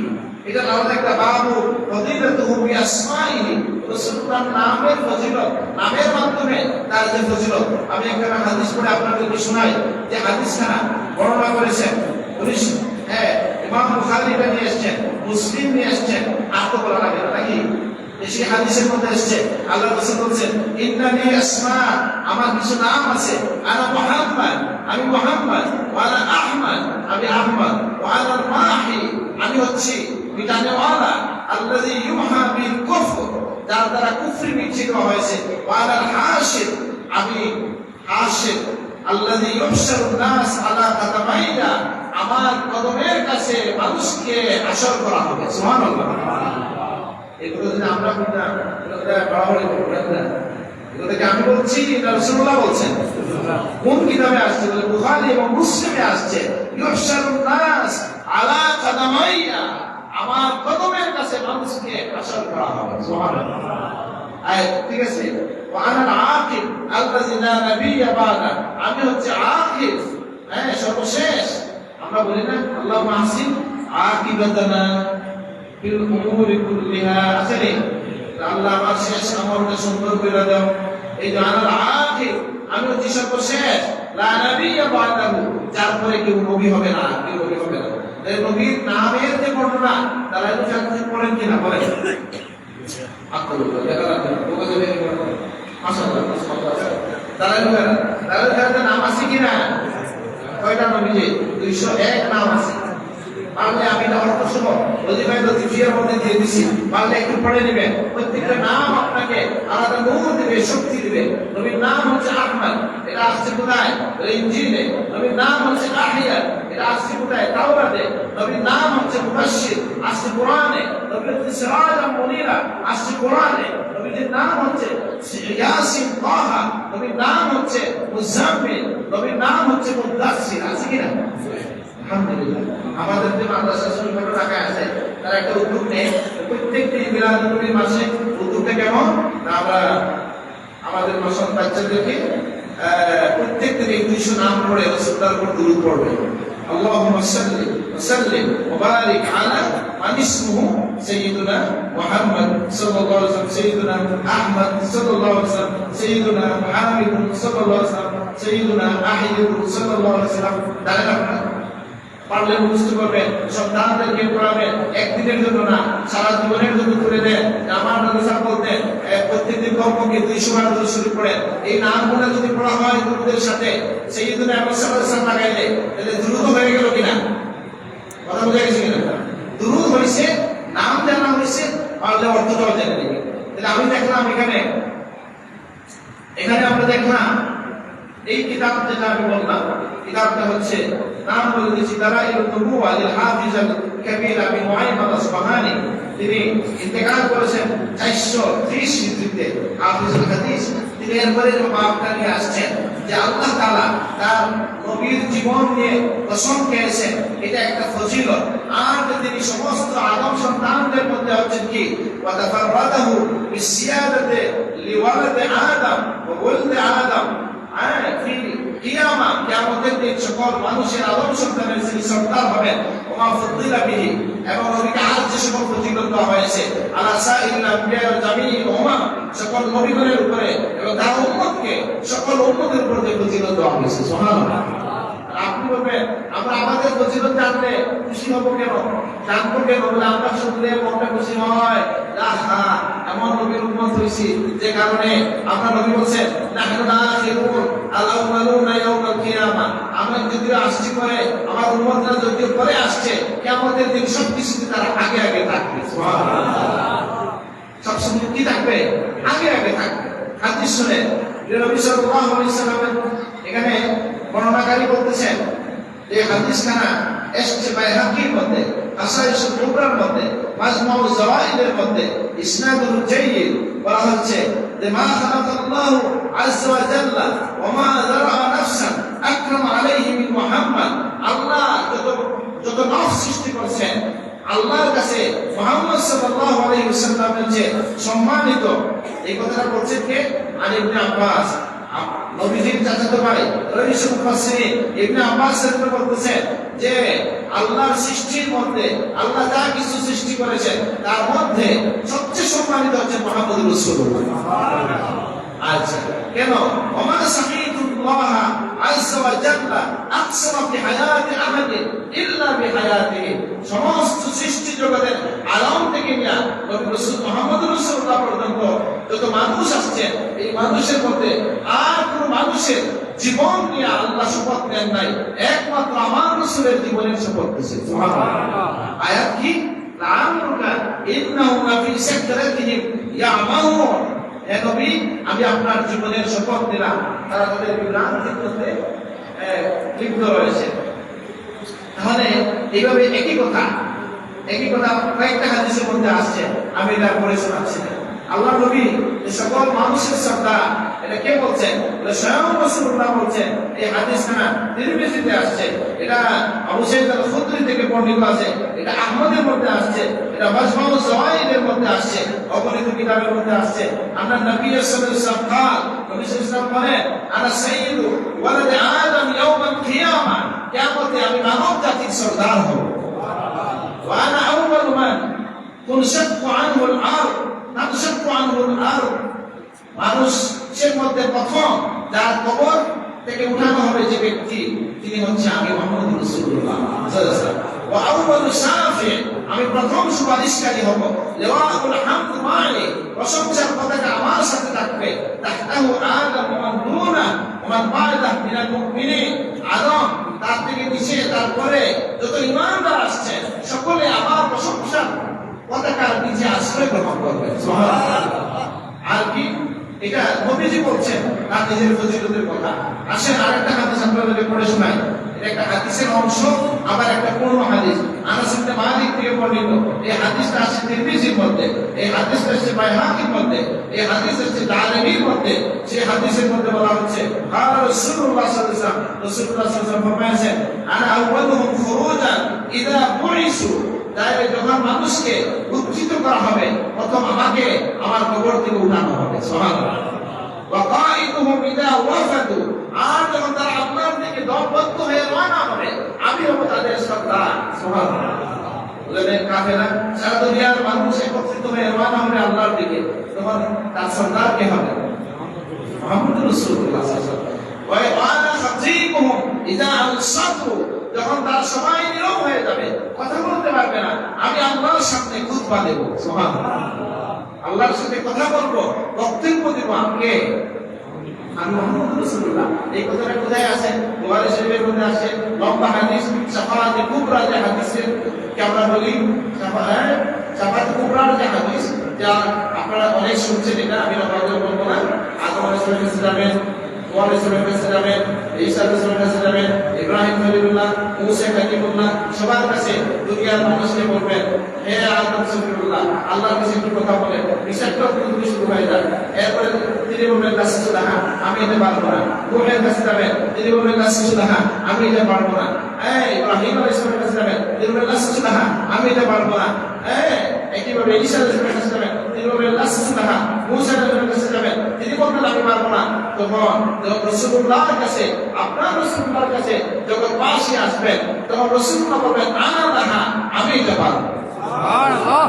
এটা আলাদা একটা বাবু ফজিলাতুহু বিআসমাইহি, রাসূলুল্লাহর নামের ফজিলত, নামের মাধ্যমে তার যে ফজিলত। আমি একটা হাদিস পড়ে আপনাদেরকে শোনাই, যে হাদিসখানা বর্ণনা করেছেন ইমাম বুখারী এটা নিয়ে এসেছেন, মুসলিম নিয়ে এসেছেন, আর তো বলা লাগে নাকি? সেই হাদিসের মধ্যে এসেছে আল্লাহ রাসূল বলেন ইন্নানি আসমা, আমার কিছু নাম আছে। আনা মুহাম্মদ, আমি মুহাম্মদ। ওয়া আনা আহমদ, আমি আহমদ। ওয়া আনা মাহি, আমি হচ্ছি মিটানেওয়ালা। আল্লাযী ইউহা বিল কুফর, যার দ্বারা কুফরি মিটিয়ে দেওয়া হয়েছে। ওয়া আনা হাশির, আমি হাশির। আল্লাযী ইউহশারুন নাস আলা কাদামাইনা, আমার কদমের কাছে মানুষকে হাসর করা হবে। সুবহানাল্লাহ। এগুলো যদি আমরা বলতাম এটা বাড়াবাড়ি করবেন না, এগুলোকে আমি বলছি এটা রাসূলুল্লাহ বলছেন। কোন কিতাবে আসছে? বলে বুখারী এবং মুসলিমে আসছে, ইউহশারুন নাস আলা কাদামাইয়া, আমার কদমের কাছে মানুষকে হাসর করা হবে। সুবহানাল্লাহ। ঠিক আছে। ওয়া আনা আল-আকিব আল্লাযী লা নাবিয়্যা বা'দা, আমি হচ্ছে আকিব, সর্বশেষ। আমরা বলি না আল্লাহুম্মা আহসিন আকিবাতানা ফিল উমুরি কুল্লিহা, আসলে আল্লাহ আমার শেষ আমলটা সুন্দর করে দাও। এই যে আনাল আখির, আমি হচ্ছি সর্বশেষ। লা নাবিয়্যা বা'দাহু, যার পরে কেউ নবী হবে না, কেউ নবী হবে না। এই নবীর নামের যে বর্ণনা তারা একটু জানতে পড়েন কিনা বলেন? আকুলুল্লাহ দেখা লাগবে ওকে দেবে মাশাআল্লাহ মাশাআল্লাহ। তারা নাম আছে কিনা? কয়টা নবী? যে 201 নাম আছে। পারলে আমি এটা অর্থ সহ ওজিফায় লতিফিয়ার মধ্যে দিয়ে দিছি, পারলে একটু পড়ে নেবেন। প্রত্যেকটা নাম আপনাকে আলাদা নূর দিবে, শক্তি দিবে। নবীর নাম হচ্ছে আহমদ, এটা আসছে কোথায়? ইনজিলে। নবীর নাম হচ্ছে আহিয়া, এটা আসছে কোথায়? তাওরাতে। নবীর নাম হচ্ছে মুবাশশির, আসছে কোরআনে। নবীর হচ্ছে সিরাজাম মুনীরা, আসছে কোরআনে। নবীর নাম হচ্ছে ইয়াসিন তাহা, নবীর নাম হচ্ছে মুজাম্মিল, নবীর নাম হচ্ছে মুদাসসির। আছে কিনা? আলহামদুলিল্লাহ। আমাদের যে মাদ্রাসা শরীফের টাকা আছে, তারা একটা উদ্যোগ নেয় প্রত্যেক দিন মিলাদুন নবীর মাসে। উদ্যোগটা কেমন? আমরা আমাদের মাসুম বাচ্চাদেরকে প্রত্যেক দিন 200 নাম পড়ে রাসূলুল্লাহর উপর দুরূদ পড়বে। আল্লাহুম্মা সাল্লি ওয়া সাল্লিম ওয়া বারিক আলা মান ইসমুহু সাইয়্যিদুনা মুহাম্মদ সাল্লাল্লাহু আলাইহি ওয়াসাল্লাম, সাইয়্যিদুনা আহমদ সাল্লাল্লাহু আলাইহি ওয়াসাল্লাম, সাইয়্যিদুনা হামিদ সাল্লাল্লাহু আলাইহি ওয়াসাল্লাম, সাইয়্যিদুনা আহিদ সাল্লাল্লাহু আলাইহি ওয়াসাল্লাম। তাহলে আপনারা পারলে মুখস্থ করবেন, সন্তানদেরকে পড়াবেন। একদিনের জন্য না, সারা জীবনের জন্য করে দেন। আমার নবী সাল্লাল্লাহু বলতেন প্রত্যেকদিন কমপক্ষে 200 বার দরুদ শরীফ পড়েন। এই নামগুলো যদি পড়া হয় দুরুদের সাথে সাইয়্যিদুনা মুহাম্মদ সাল্লাল্লাহু আলাইহি ওয়াসাল্লাম লাগাইলে, তাহলে দুরুদ হয়ে গেল কিনা? কথা বুঝা গেছে কিনা? দুরুদ হইছে, নাম জানা হইছে, পারলে অর্থটাও জেনে নেবেন। তাহলে আমি দেখলাম এখানে আমরা দেখলাম এই কিতাব যেটা আমি বললাম, কিতাবটা হচ্ছে নাম বলে দিয়েছি দালাইলুন নুবুওয়া লিল হাফিজ আল কাবীর আবি মুআইন আল আসবাহানি। তিনি ইন্তেকাল করেছেন 430 হিজরিতে, হাফিজুল হাদিস। তিনি এরপরে যে বাপটা নিয়ে আসছেন যে আল্লাহ তাআলা তার নবীর জীবন নিয়ে কসম খেয়েছেন, এটা একটা ফজিলত। আর তিনি সমস্ত আদম সন্তানদের মধ্যে হচ্ছেন কি ওয়া তাফাররাদাহু বিসিয়াদাতি লিওয়ালাদি আদম ওয়া ওয়ালদি আদম। কিয়ামতের দিন সকল মানুষের আদম সন্তানের যিনি সর্দার হবেন, ওমা ফুদ্দিলা বিহি, এবং নবীকে আর যে সকল ফজিলত দেওয়া হয়েছে আলা সাইয়্যিদিল আম্বিয়া ওয়াল জামিল উম্মাহ, সকল নবীগণের উপরে এবং তার উম্মতকে সকল উম্মতের উপরে যে ফজিলত দেওয়া হয়েছে। সুবহানাল্লাহ। আপনি বলবেন আমরা আমাদের ফজিলত জানলে খুশি হব কেন? জানবো কেন? বলে আমরা শুনলে মনটা খুশি হয়। এমন নবীর উম্মত হইছি যে কারণে আমরা নবী বলছেন নাহনু নাখিরুন আল-আউয়ালুনা ইয়াউমাল কিয়ামা, আমরা যদিও আসছি পরে, আমার উম্মতরা যদিও পরে আসছে, কিয়ামতের দিন সবকিছুতে তারা আগে আগে থাকবে। সুবহানাল্লাহ। সবসময় কি থাকবে? আগে আগে থাকবে। হাদিস শুনে নবী সাল্লাল্লাহু আলাইহি ওয়াসাল্লাম এখানে বর্ণনাকারী বলতেছেন যে হাদিসখানা এসেছে বাইহাকির মধ্যে, আসাইসুল কুবরার মধ্যে, মাজমাউজ জাওয়াইদের মধ্যে, ইসনাদুল জাইয়িদ। বলা হচ্ছে যে মা খালাকাল্লাহু আযজা ওয়া জাল্লা ওয়া মা যারা নাফসান আকরাম আলাইহি মিন মুহাম্মদ। আল্লাহ যত নফস সৃষ্টি করেছেন, আল্লাহর কাছে মুহাম্মদ সাল্লাল্লাহু আলাইহি ওয়াসাল্লামের যে সম্মানিত, এই কথাটা বলছেন কে? আলী ইবনে আব্বাস, নবীজির চাচাতো ভাই রাইসুল মুফাসসিরিন ইবনে আব্বাস এর বলতেছেন যে আল্লাহর সৃষ্টির মধ্যে আল্লাহ যা কিছু সৃষ্টি করেছেন তার মধ্যে সবচেয়ে সম্মানিত হচ্ছে মুহাম্মদুর রাসূলুল্লাহ। সুবহানাল্লাহ। আচ্ছা, কেন? ওমা সামিতুল্লাহ আযজা ওয়া জাল্লা আকসারা ফি হায়াতি আহাদিন ইল্লা বিহায়াতিহি। সমস্ত সৃষ্টি জগতের আলম থেকে নিয়ে নবী রাসূল মুহাম্মদুর রাসূলুল্লাহ পর্যন্ত যত মানুষ আসছে, এই মানুষের মধ্যে আর কোন মানুষের জীবন নিয়ে আল্লাহ শপথ নেন নাই, একমাত্র আমার রাসূলের জীবনের শপথ দিয়েছেন। সুবহানাল্লাহ। আয়াত কি? লাআমরুকা ইন্নাহুম লাফি সাকরাতিহিম ইয়ামাহুন। হে নবী, আমি আপনার জীবনের শপথ দিলাম, তারা তাদের বিভ্রান্তির মধ্যে লিপ্ত রয়েছে। তাহলে এইভাবে একই কথা কয়েকটা হাদিসের মধ্যে আসছে, আমি এটা পড়ে শোনাচ্ছি না। আল্লাহ নবী সকল মানুষের সর্দার, এটা কে বলছেন? স্বয়ং রাসূলুল্লাহ বলছেন। এই হাদিসখানা তিরমিজিতে আসছে, এটা আবু সাঈদ আল-খুদরি থেকে বর্ণিত আছে, এটা আহমদের মধ্যে আসছে, এটা মাজমাউজ জাওয়াইদের মধ্যে আসছে, অগণিত কিতাবের মধ্যে আসছে। আমরা নবী সাল্লাল্লাহু আলাইহি ওয়াসাল্লাম قال, নবী সাল্লাল্লাহু আলাইহি ওয়াসাল্লাম বলেন আনা সাইয়্যিদু ওয়ালাদ আদম ইয়াউমাল কিয়ামা, কিয়ামতে আমি মানব জাতির সর্দার হব। ওয়া আনা আউয়ালু মান তুনশাক্কু আনহুল আরদ তানশাক্কু আনহুল আরদ, মানুষের মধ্যে প্রথম যার কবর থেকে উঠানো হবে যে ব্যক্তি, তিনি হচ্ছে আমি মুহাম্মদুর রাসূলুল্লাহ সাল্লাল্লাহু আলাইহি ওয়াসাল্লাম। ওয়া আউয়ালু শাফি, আমি প্রথম সুপারিশকারী হব। লিওয়াউল হামদ মা'i, প্রশংসার পতাকা আমার সাথে থাকবে। তাহতাহু আদম ওয়া মান দুনা ওয়া মান বা'দা মিনাল মুমিনিন, আদম তার থেকে নিচে, তারপরে যত ঈমানদার আসছেন সকলে আমার প্রশংসার পতাকার নিচে আশ্রয় গ্রহণ করবে। সুবহানাল্লাহ। আর কি এটা নবীজি বলছেন তার নিজের ফজিলতের কথা। আসেন আরেকটা হাদিস আপনাদের পড়ে শোনাই। এটা একটা হাদিসের অংশ, আবার একটা পূর্ণ হাদিস। আনাস ইবনে মালিক থেকে বর্ণিত। এই হাদিসটা আছে তিরমিজির মধ্যে, এই হাদিসটা আছে বাইহাকির মধ্যে, এই হাদিস আছে দারমির মধ্যে। সেই হাদিসের মধ্যে বলা হচ্ছে قال রাসূলুল্লাহ সাল্লাল্লাহু আলাইহি ওয়াসাল্লাম, রাসূলুল্লাহ সাল্লাল্লাহু আলাইহি ওয়াসাল্লাম ফরমায়েছেন আনা আউয়ালুহুম খুরুজান ইযা বুইসু, তাই যখন মানুষকে উত্থিত করা হবে প্রথম আমাকে আমার কবর থেকে উঠানো হবে। সুবহানাল্লাহ। ওয়া কাইদুহুম ইযা ওয়াফাদু, আর যখন তারা আল্লাহর দিকে দলবদ্ধ হয়ে রওনা হবে আমি হব তাদের সর্দার। সুবহানাল্লাহ। বলেন কাফেলা সারা দুনিয়ার মানুষ একত্রিত হয়ে রওনা হবে আল্লাহর দিকে, তখন তার সর্দার কে হবে? মুহাম্মদুর রাসূলুল্লাহ সাল্লাল্লাহু আলাইহি ওয়াসাল্লাম। ওয়া আনা খাতিবুহুম ইযা আনসাতু, যখন তারা সবাই নীরব হয়ে যাবে, কথা বলতে পারবে না, আমি আল্লাহর সামনে খুতবা দেব। সুবহানাল্লাহ। আল্লাহর সাথে কথা বলবো, বক্তব্য দেব। আমি মুহাম্মদুর রাসূলুল্লাহ। এই কথাটা কোথায় আছে? বুখারী শরীফের মধ্যে আছে, লম্বা হাদিস, শাফাআতে কুবরা যে হাদিসের কি আমরা বলি, শাফাআতে কুবরার যে হাদিস, যা আপনারা অনেক শুনছেন, এটা আমি আপনাদের বলবো না। আদম আলাইহিস সালামের, নূহ আলাইহিস সালামের, ঈসা আলাইহিস সালামের, ইব্রাহিম খলিলুল্লাহ, মুসা কালিমুল্লাহ, সবার কাছে দুনিয়ার মানুষকে বলবেন, হে আদম সফিউল্লাহ, আল্লাহর কাছে একটু কথা বলেন। বিষয়টা কিন্তু শুরু হয়ে যায়। এরপরে তিনি বলবেন রাসূলুল্লাহ, আমি এটা পারবো না। নূহের কাছে যাবেন, তিনি বলবেন রাসূলুল্লাহ, আমি এটা পারবো না। ইব্রাহিম আলাইহিস সালাম, তিনি বলবেন রাসূলুল্লাহ, আমি এটা পারবো না। একইভাবে ঈসা আলাইহিস সালাম, তিনি বলবেন রাসূলুল্লাহ, মুসা আলাইহিস সালাম, তিনি বলবেন আমি পারবো না। তখন রাসূলুল্লাহর কাছে, আপনার রাসূলুল্লাহর কাছে যখন পাশে আসবেন, তখন রাসূলুল্লাহ বলবেন আনা লাহা, আমি এটা পারবো। সুবহানাল্লাহ।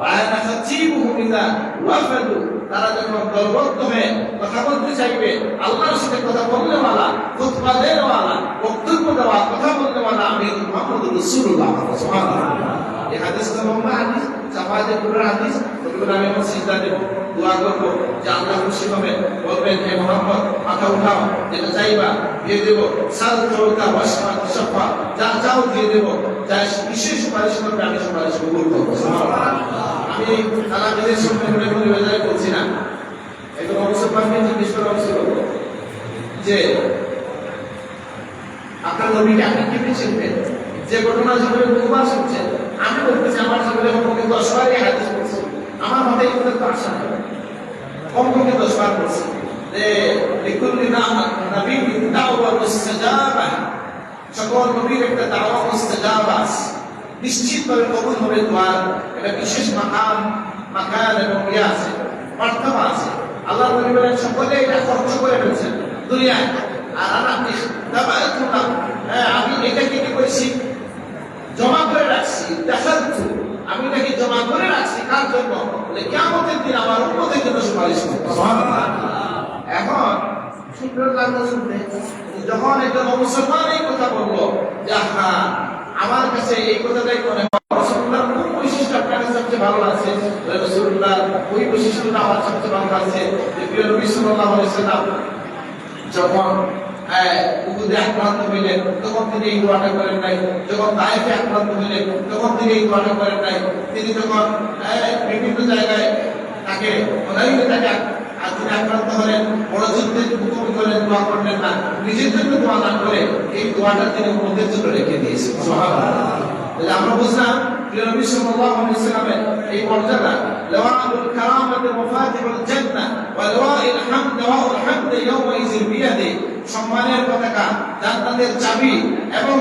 আয়ানা খাতিবুহুম ইযা ওয়াফাদু, তারা যখন দলবদ্ধ হয়ে কথা বলতে চাইবে, আল্লাহর সাথে কথা বলতে ওয়ালা, খুতবা দেওয়ালা, বক্তব্য দেওয়া, কথা বলতে ওয়ালা আমি মুহাম্মদুর রাসূলুল্লাহ। সুবহানাল্লাহ। এই হাদিসটা লম্বা হাদিস, শাফাআতে কুবরা হাদিস। তখন আমি আমার সিজদা দেব, দোয়া করব যে আল্লাহ খুশি হবে, বলবেন হে মুহাম্মদ মাথা উঠাও, যেটা চাইবা দিয়ে দেব। সাল তোতা ওয়াসফা শাফা, যা চাও দিয়ে দেব। যা বিশেষ সুপারিশ করবে আমি সুপারিশ কবুল করব। সুবহানাল্লাহ। আমি তালাকের সামনে মনে মনে বেজায় করছি না। একজন মুসলমানকে জিজ্ঞেস করা হয়েছিল যে আপনার নবীকে আপনি কি চিনবেন? যে ঘটনা জীবনে বহুবার শুনছেন, আমি বলতেছি আমার জীবনে কমপক্ষে 10 বার এই হাদিস পড়ছি। আমার মাথায় এগুলো তো আসা না, কমপক্ষে 10 বার পড়ছি যে লিকুল্লি নবী দাওয়া মুস্তাজাবা, সকল নবীর একটা দাওয়া মুস্তাজাবা, নিশ্চিতভাবে কবুল হবে দোয়ার। এটা বিশেষ মাকাম এবং ইয়া আছে, মার্তবা আছে। আল্লাহ নবী বলেন সকলে এটা খরচ করে ফেলছেন দুনিয়ায়, আর আপনি আমি এটাকে কি করেছি? জমা করে রাখছি। দেখাচ্ছি আমি এটাকে জমা করে রাখছি কার জন্য? কিয়ামতের দিন আমার উম্মতের জন্য সুপারিশ করব। সুবহানাল্লাহ। এখন সুন্দর লাগলো শুনতে, যখন একজন মুসলমান এই কথা বললো যে হ্যাঁ আমার কাছে এই কথাটাই মনে হয় রাসূলুল্লাহর কোন বৈশিষ্ট্য আপনার কাছে সবচেয়ে ভালো লাগছে? রাসূলুল্লাহর ওই বৈশিষ্ট্যটা আমার সবচেয়ে ভালো লাগছে যে প্রিয় নবী সাল্লাল্লাহু আলাইহি ওয়াসাল্লাম যখন উহুদে আক্রান্ত হইলেন তখন তিনি এই দোয়াটা করেন নাই, যখন তায়েফে আক্রান্ত হইলেন তখন তিনি এই দোয়াটা করেন নাই, তিনি যখন বিভিন্ন জায়গায় তাকে তিনি আক্রান্ত হলেন, বড় যুদ্ধের মুখোমুখি হলেন, দোয়া করলেন না, নিজের জন্য দোয়া না করে এই দোয়াটা তিনি উম্মতের জন্য রেখে দিয়েছেন। সুবহানাল্লাহ। আমরা বুঝলাম প্রিয় নবী সাল্লাল্লাহু আলাইহি ওয়াসাল্লামের এই মর্যাদা, লাওয়াউল কারামাতি মুফাতিহুল জান্নাহ ওয়া লাওয়াইল হামদ ওয়াল হামদ ইয়াওমাইযিল বিয়াদি, সম্মানের পতাকা, জান্নাতের চাবি এবং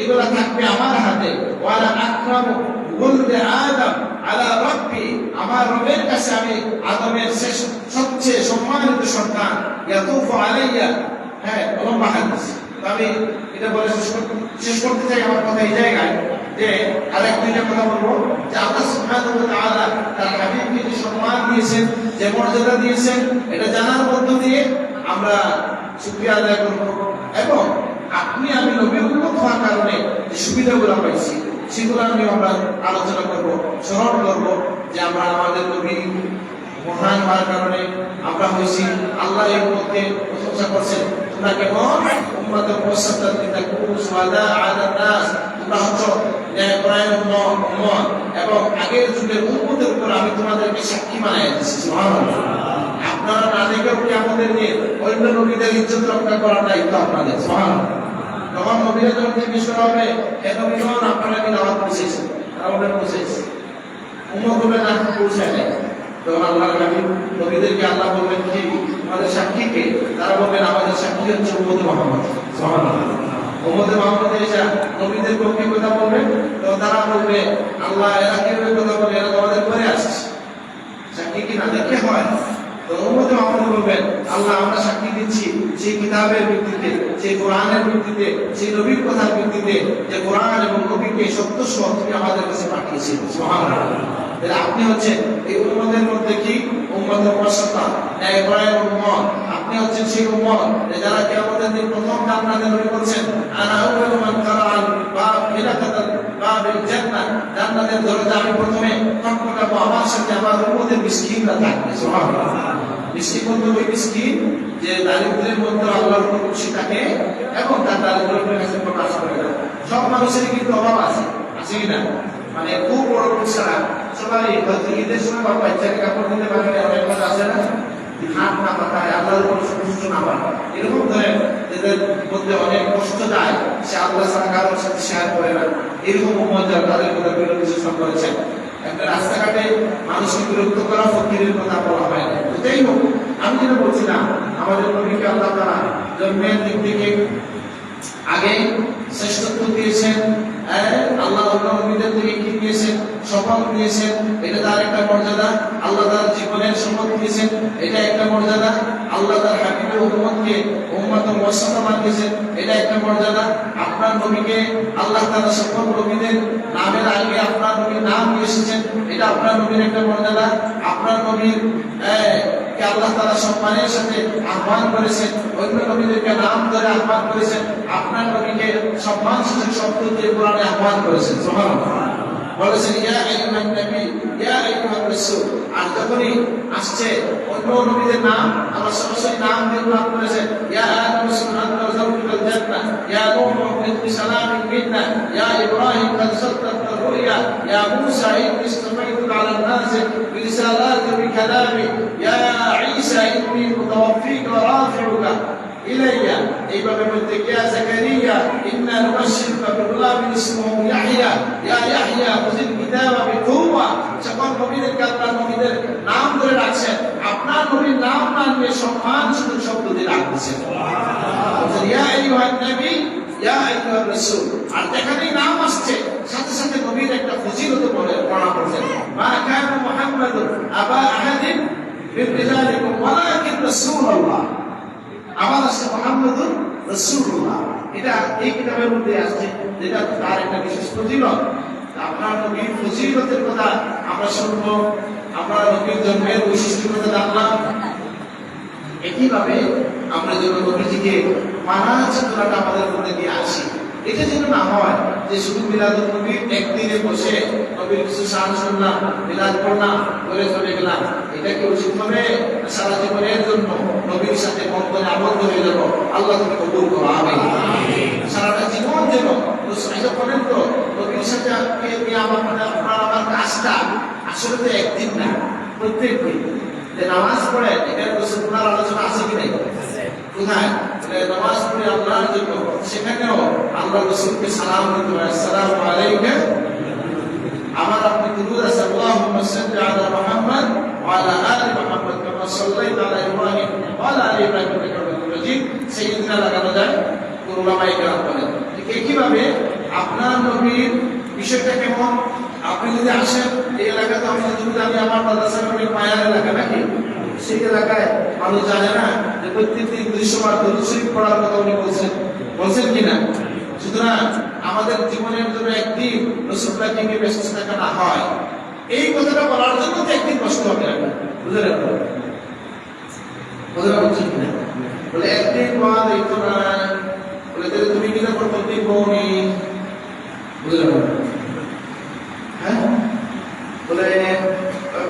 এগুলা থাকবে আমার হাতে। ওয়ালা আকরামু ওয়ালদে আদম আলা রাব্বি, আমার রবের কাছে আমি আদমের সবচেয়ে সম্মানিত সন্তান। ইয়াতুফু আলাইয়া, লম্বা হাদিস। আমি এটা বলে শেষ করতে চাই আমার কথা এই জায়গায় যে আরেক দুইটা কথা বলবো যে আল্লাহ সুবহানাহু ওয়া তাআলা তার হাবিবকে যে সম্মান দিয়েছেন, যে মর্যাদা দিয়েছেন, এটা জানার মধ্য দিয়ে আমরা শুকরিয়া আদায় করব এবং আপনি আমি নবীর উম্মত হওয়ার কারণে যে সুবিধাগুলো পাইছি সেগুলো নিয়ে আমরা আলোচনা করব, স্মরণ করব যে আমরা আমাদের নবী মহান হওয়ার কারণে আমরা হয়েছি। আল্লাহ এই উম্মতকে প্রশংসা করছেন, তোমরা কেমন উম্মাতান ওয়াসাতান লিতাকুনু শুহাদা আলান নাস, তোমরা হচ্ছ ন্যায়পরায়ণ উম্মত এবং আগের যুগের উম্মতের উপর আমি তোমাদেরকে সাক্ষী বানাই দিয়েছি। সুবহানাল্লাহ। আপনারা না দেখেও কি আমাদের নিয়ে অন্য নবীদের ইজ্জত রক্ষা করার দায়িত্ব আপনাদের। সুবহানাল্লাহ। যখন নবীরা যখন জিজ্ঞেস করা হবে কেন বিমান আপনারা কি দাওয়াত পৌঁছেছেন, তারা বলেন পৌঁছেছে, উম্মত বলে না পৌঁছায় নাই। তখন আল্লাহর নবীদেরকে আল্লাহ বলবেন কি আমাদের সাক্ষী কে? তারা বলবেন আমাদের সাক্ষী হচ্ছে উম্মতে মুহাম্মদ। সুবহানাল্লাহ। উম্মতে মুহাম্মদ এসে নবীদের পক্ষে কথা বলবেন, তো তারা বলবে আল্লাহ এরা কিভাবে কথা বলে, এরা আমাদের পরে আসছে, সাক্ষী কি না দেখে হয়? তো উম্মতে মুহাম্মদ বলবেন আল্লাহ আমরা সাক্ষী দিচ্ছি সেই কিতাবের ভিত্তিতে, সেই কোরআনের ভিত্তিতে, সেই নবীর কথার ভিত্তিতে যে কোরআন এবং নবীকে সত্য সহ তুমি আমাদের কাছে পাঠিয়েছিলেন। সুবহানাল্লাহ। তাহলে আপনি হচ্ছেন এই উম্মতের মধ্যে কি উম্মতে ওয়াসাতা, ন্যায়পরায়ণ উম্মত। আপনি হচ্ছেন সেই উম্মত যারা কিয়ামতের দিন প্রথম জান্নাতে নবী বলছেন আনা আউয়ালু মান কারাআল বাব মিলাকাতাল বাবিল জান্নাহ, জান্নাতের দরজা আমি প্রথমে খটখটাবো, আমার সাথে আমার উম্মতের মিসকিনরা থাকবে। সুবহানাল্লাহ। মিসকিন বলতে ওই মিসকিন যে দারিদ্র্যের মধ্যে আল্লাহর উপর খুশি থাকে এবং তার দারিদ্র্যের কাছে প্রকাশ করে না। সব মানুষেরই কিন্তু অভাব আছে, আছে কি না? মানে খুব বড় ছাড়া সবাই হয়তো ঈদের সময় বা বাচ্চাকে কাপড় দিতে পারে না, অনেক কথা আছে না, হাত না পাতায় আল্লাহর উপর সন্তুষ্ট না পায়, এরকম ধরেন যাদের মধ্যে অনেক কষ্ট যায় সে আল্লাহ ছাড়া কারোর সাথে শেয়ার করে না, এরকম উম্মত যারা তাদের কথা বিরোধ বিশ্লেষণ করেছেন। একটা রাস্তাঘাটে মানুষকে বিরক্ত করা ফকিরের কথা বলা হয় না। তো যাই হোক, আমি যেটা বলছিলাম আমাদের নবীকে আল্লাহ তাআলা জন্মের দিক থেকে আগে শ্রেষ্ঠত্ব দিয়েছেন, আল্লাহ নবীদের থেকে কি দিয়েছেন? শপথ দিয়েছেন, এটা তার একটা মর্যাদা। আল্লাহ তার জীবনের শপথ দিয়েছেন, এটা একটা মর্যাদা। আল্লাহ তার হাবিবের উম্মতকে উম্মতে ওয়াসাতা বানিয়েছেন, এটা একটা মর্যাদা। আপনার নবীকে আল্লাহ তাআলা সকল নবীদের নামের আগে আপনার নবীর নাম দিয়ে এসেছেন, এটা আপনার নবীর একটা মর্যাদা। আপনার নবীর কে আল্লাহ তাআলা সম্মানের সাথে আহ্বান করেছেন, অন্য নবীদেরকে নাম ধরে আহ্বান করেছেন, আপনার নবীকে সম্মান সূচক শব্দ দিয়ে কোরআনে আহ্বান করেছেন। সুবহানাল্লাহ। বলেছেন ইয়া আইয়ুহান নবী ইয়া আইয়ুহার রাসূল। আর যখনই আসছে অন্য নবীদের নাম আল্লাহ সরাসরি নাম দিয়ে উল্লেখ করেছেন, ইয়া আদম উসকুন আনতা ওয়া যাওজুকাল জান্নাহ, ইয়া নূহ ইহদি সালামিন মিন্না, ইয়া ইব্রাহিম কাদ সাদ্দাকতা রুয়া, ইয়া মূসা ইন্নী ইসতাফাইতুকা আলান নাস বিরিসালাতি ওয়া বিকালামি, ইয়া ঈসা ইন্নী মুতাওয়াফফিকা ওয়া রাফিউকা ইলাইয়া। এইভাবে বলতে ইয়া যাকারিয়া ইন্না নুবাশশিরুকা বিগুলামিন ইসমুহু ইয়াহইয়া, ইয়া ইয়াহইয়া খুযিল কিতাবা বিকুওয়া। সকল নবীদেরকে আল্লাহ নবীদের নাম ধরে ডাকছেন, আপনার নবীর নাম না নিয়ে সম্মান সূচক শব্দ দিয়ে ডাকছেন। ইয়া আইয়ুহান নবী ইয়া আইয়ুহার রাসূল। আর যেখানেই নাম আসছে সাথে সাথে নবীর একটা ফজিলত বর্ণনা করছেন, মা কানা মুহাম্মাদুন আবা আহাদিন মিন রিজালিকুম ওয়ালাকিন রাসূলুল্লাহ। আবার আসছে মুহাম্মাদুর রাসূলুল্লাহ, এটা এই কিতাবের মধ্যে আসছে, যেটা তার একটা বিশেষ ফজিলত। আপনার নবীর ফজিলতের কথা আমরা শুনবো, আমরা নবীর জন্মের বৈশিষ্ট্যের কথা জানলাম। একইভাবে আমরা যেন নবীজিকে মানার চেতনাটা আমাদের মধ্যে দিয়ে আসি, এটা যেন না হয় যে শুধু মিলাদুন নবীর একদিনে বসে নবীর কিছু শান শুনলাম, মিলাদ পড়লাম, করে চলে গেলাম। এটা কি উচিত হবে? সারা জীবনের জন্য নবীর সাথে বন্ধনে আবদ্ধ হয়ে যাব। আল্লাহ তুমি কবুল করো, আমিন। সারাটা জীবন যেন করেন তো নবীর সাথে আমার কাজটা আসলে তো একদিন না, প্রত্যেক দিন যে নামাজ পড়ে এটার রাসূলুল্লাহর আলোচনা আছে কি নাই? কোথায়? নামাজ পড়ে আল্লাহর জন্য, সেখানেও আল্লাহ রাসূলকে সালাম দিতে হয়, আসসালামু আলাইকা। আমার আপনি দুরূদ আছে, আল্লাহুম্মা সাল্লি আলা মুহাম্মদ ওয়া আলা আলি মুহাম্মদ কামা সাল্লাইতা আলা ইব্রাহিম ওয়া আলা আলি ইব্রাহিম ইন্নাকা হামিদুম মাজিদ। সাইয়্যিদনা লাগানো যায়, উলামায়ে কেরাম বলেন। ঠিক একইভাবে আপনার নবীর বিষয়টা কেমন? আপনি যদি আসেন এই এলাকাতে, আমি যদি জানি আমার মাদ্রাসার অনেক মায়ার এলাকা নাকি, সেই এলাকায় মানুষ জানে না যে প্রত্যেকদিন 200 বার দরুদ শরীফ পড়ার কথা উনি বলছেন কিনা। সুতরাং আমাদের জীবনের জন্য একদিন রাসূলুল্লাহকে নিয়ে ব্যস্ত থাকা না হয়, এই কথাটা বলার জন্য তো একদিন কষ্ট হবে না, বুঝলেন? বুঝলেন বুঝছেন কিনা? বলে একদিন বাদ এই তো নাই, বলে তাহলে তুমি কিনা প্রত্যেক বউনি, বুঝলেন? হ্যাঁ, বলে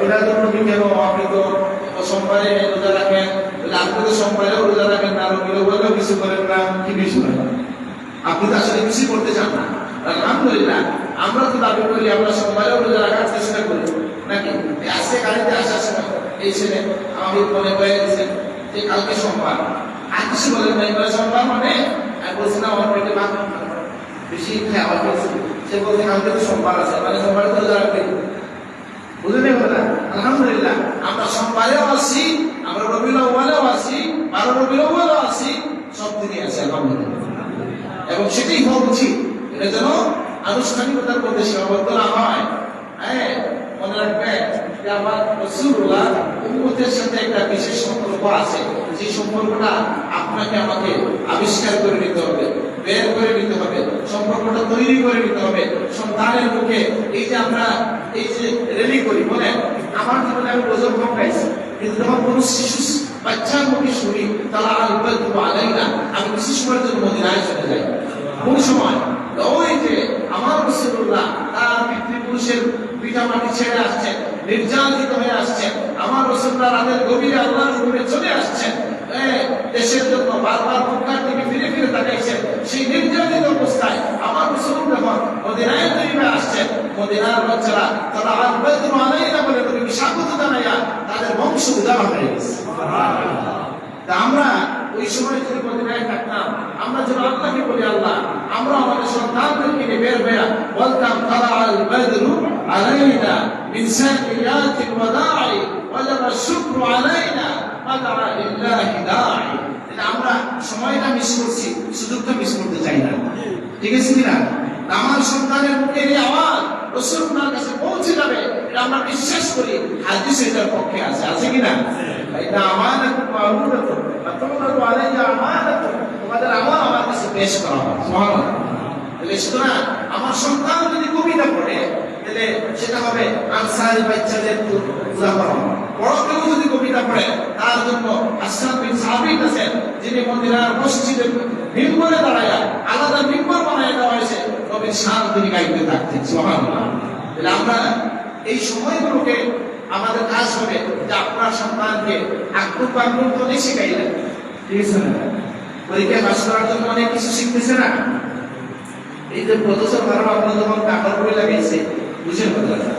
মিলাদুন নবী কেন? আপনি তো সোমবারে রোজা রাখেন, বলে আপনি তো সোমবারেও রোজা রাখেন না, রবিবারেও কিছু করেন না, কি বিষয়? আপনি তো আসলে কিছুই করতে চান না। আলহামদুলিল্লাহ, আমরা তো দাবি করি আমরা সোমবারেও রোজা রাখার চেষ্টা করি নাকি? আজকে গাড়িতে আসার সময় এই ছেলে আমাকে মনে হয়ে গেছে যে কালকে সোমবার, আর কিছু বলেন না, এবারে সোমবার মানে আমি বলছি না আমার পেটে ভাত বেশি খাওয়া হয়েছে, সে বলছে কালকে তো সোমবার আছে, মানে সোমবারে তো রোজা রাখবে। বুঝলেন কথা? আলহামদুলিল্লাহ, আমরা সোমবারেও আসি, আমরা রবিউল আউয়ালেও আসি, 12 রবিউল আউয়ালেও আসি, সব দিনই আছে আলহামদুলিল্লাহ। এবং সেটাই হওয়া উচিত, এটা যেন আনুষ্ঠানিকতার মধ্যে সীমাবদ্ধ না হয়। হ্যাঁ, মনে রাখবেন যে আমার রাসূলুল্লাহ উম্মতের সাথে একটা বিশেষ সম্পর্ক আছে, যে সম্পর্কটা আপনাকে আমাকে আবিষ্কার করে নিতে হবে, বের করে নিতে হবে, সম্পর্কটা তৈরি করে নিতে হবে সন্তানের মুখে। এই যে আমরা এই যে রেলি করি, বলেন আমার জীবনে আমি রোজা কম খাইছি, কিন্তু যখন কোন শিশু বাচ্চার মুখে শুনি তারা আলাইনা, আমি কিছু সময়ের জন্য মদিনায় চলে যাই। কোন সময়? ওই যে আমার রাসূলুল্লাহ তার পিতৃপুরুষের পিতা মাটি ছেড়ে আসছেন, নির্যাতিত হয়ে আসছেন, আমার রাসূলুল্লাহ রাতের গভীরে আল্লাহর হুকুমে চলে আসছেন, দেশের জন্য বারবার মক্কার দিকে ফিরে ফিরে তাকাইছেন। সেই নির্যাতিত অবস্থায় আমার রাসূল যখন মদিনায় তৈরি আসছেন, মদিনার বাচ্চারা তারা আল-বদরু আলাইনা বলে নবীকে স্বাগত জানাইয়া তাদের বংশ উদাহরণ হয়ে গেছে। তা আমরা ওই সময় যদি মদিনায় থাকতাম, আমরা যেন আল্লাহকে বলি আল্লাহ, আমরা আমাদের সন্তানদেরকে নিয়ে বের হয়ে বলতাম তারা আল-বদরু আলাইনা মিন সাকিয়াতিল ওয়াদা'i ওয়াজাবা শুকরু আলাইনা মাদা'a লিল্লাহি দা'i। এটা আমরা সময়টা মিস করছি, সুযোগটা মিস করতে চাই না। ঠিক আছে কিনা? আমার সন্তানের মুখে এই আওয়াজ রাসূলুল্লাহর কাছে পৌঁছে যাবে, এটা আমরা বিশ্বাস করি। হাদিস এটার পক্ষে আছে, আছে কিনা? এটা আমানাতুন মা'রুদাতুন ফাতাওয়াল্লাহু আলাইহা আমানাতুন, তোমাদের আমল আমার কাছে পেশ করা হবে। সুবহানাল্লাহ। তাহলে সুতরাং আমার সন্তান যদি কবিতা পড়ে, তাহলে সেটা হবে আনসারী বাচ্চাদের পূজা করা। বড় কেউ যদি কবিতা পড়ে, তার জন্য হাসান বিন সাবিত আছেন, যিনি মদিনার মসজিদে মিম্বরে দাঁড়ায়া আলাদা মিম্বর বানায় দেওয়া হয়েছে, নবীর শান তিনি গাইতে থাকতেন। সুবহানাল্লাহ। তাহলে আমরা এই সময়গুলোকে আমাদের কাজ হবে যে আপনার সন্তানকে আকুল পাকুল তো নেই শিখাইলেন, ঠিক আছে না? পরীক্ষায় পাস করার জন্য অনেক কিছু শিখতেছে না। এই যে প্রদর্শন ভালো আপনার যখন কাপড় করে লাগাইছে, বুঝেন কথা,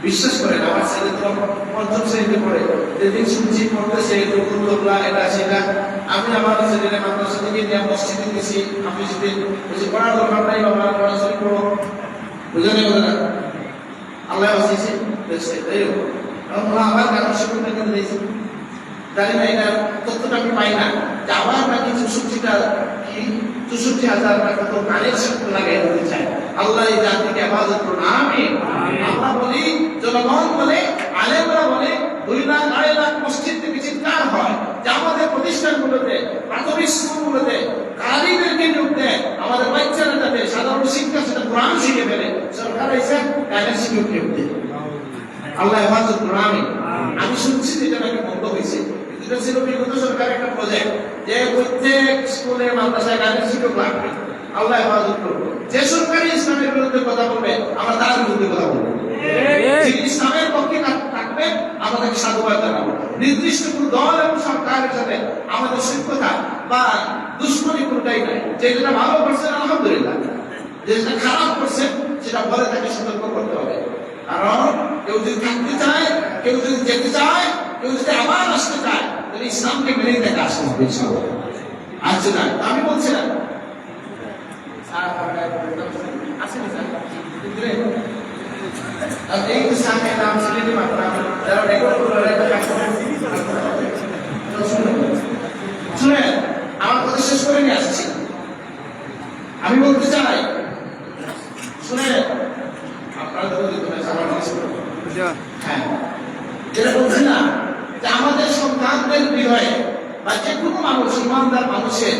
বিশ্বাস করেন আমার ছেলে তো পঞ্চম শ্রেণীতে পড়ে, যেদিন শুনছি পড়তেছে এটা সেটা, আমি আমার ছেলের মাদ্রাসা থেকে নিয়ে মসজিদে গেছি, আমি সেদিন বলছি পড়ার দরকার নাই বাবা, পড়াশোনা করো। বুঝলেন কথা? আল্লাহ বাঁচিয়েছে এইরকম আবার কারণ শিক্ষকটা কিন্তু দিয়েছে, জানি না এটা তথ্যটা আমি পাই না যে আবার নাকি 64,000 টাকা তো গানের সাথে লাগাই দিতে চায়। আল্লাহ এই জাতিকে হেফাজত করুন, আমিন। আমরা বলি, জনগণ বলে, আলেমরা বলে, 2 লাখ 2.5 লাখ মসজিদ থেকে চিৎকার হয় যে আমাদের প্রতিষ্ঠানগুলোতে, প্রাথমিক স্কুলগুলোতে কারিগরকে নিয়োগ দেয়, আমাদের বাচ্চারা যাতে সাধারণ শিক্ষা সেটা কোরআন শিখে ফেলে, সরকার এসে গানের শিক্ষক নিয়োগ দেয়। আল্লাহ হেফাজত করুন, আমিন। আমি শুনছি যেটা নাকি বন্ধ হয়েছে, এটা ছিল বিগত সরকার একটা প্রজেক্ট যে প্রত্যেক স্কুলে মাদ্রাসায় গানের শিক্ষক লাগবে। আল্লাহ হেফাজত করুন। যে সরকারি ইসলামের বিরুদ্ধে কথা বলবে, আমরা তার বিরুদ্ধে কথা বলবো। যে ইসলামের পক্ষে থাকবে, আমাদেরকে সাধুবাদ জানাবো। নির্দিষ্ট কোন দল এবং সরকারের সাথে আমাদের শত্রুতা বা দুশ্মনী কোনটাই নাই। যেটা ভালো করছেন আলহামদুলিল্লাহ, যেটা খারাপ করছেন সেটা বলে তাকে সতর্ক করতে হবে। কারণ কেউ যদি থাকতে চায়, কেউ যদি যেতে চায়, কেউ যদি আবার আসতে চায়, তাহলে ইসলামকে মেনেই তাকে আসতে হবে। আসছে না, আমি বলছি না এই স্থানের নাম সিলেটি মাত্রা যারা রেকর্ড করে শুনেন, আমার কথা শেষ করে নিয়ে আসছি। আমি বলতে চাই, শুনেন, আপনারা তো হ্যাঁ যেটা বলছি না যে আমাদের সন্তানদের হৃদয়ে বা যে কোনো মানুষ, ইমানদার মানুষের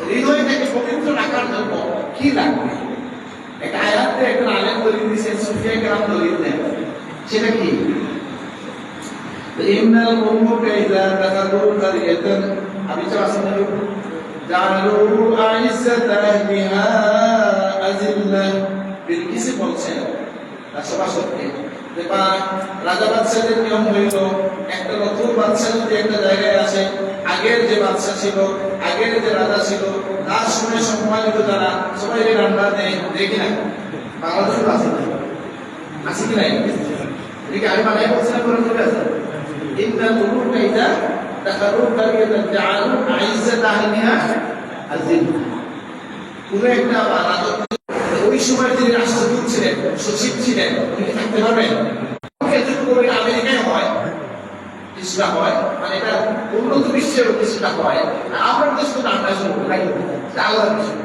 হৃদয়টাকে পবিত্র রাখার জন্য কি লাগবে? একটা আয়াতে একজন আলেম দলিল দিয়েছেন, সুফিয়া কেরাম দলিল দেন, সেটা কি? ইন্নাল মুলুকা ইযা দাখালু কারিয়াতান আবিচারাসনালু জাআলু আইজ্জাতা আহলিহা আযিল্লাহ। বিলকিস বলছেন রাসূলকে যেটা রাজা বাদশাদের নিয়ম হইল, একটা নতুন বাদশা যদি একটা জায়গায় আসে, আগের যে বাদশা ছিল আগের যে রাজা ছিল তার সময় সম্মানিত যারা সবাই রান্না দেয় দেখি না বাংলাদেশে আছে আছে কি নাই এদিকে আমি বানাই বলছিলাম করে চলে আসে ইন্না মুলুকা ইদা দাখালু কারিয়াতান জাআলু আইজ্জাত আহলিহা আযিল কোন একটা রাজত্ব ওই সময় যিনি রাষ্ট্রদূত ছিলেন সচিব ছিলেন উনি থাকতে পারবেন আমেরিকায় হয় কিছুটা হয় মানে এটা উন্নত বিশ্বের কিছুটা হয় আমার দেশ তো আমরা আলাদা বিষয়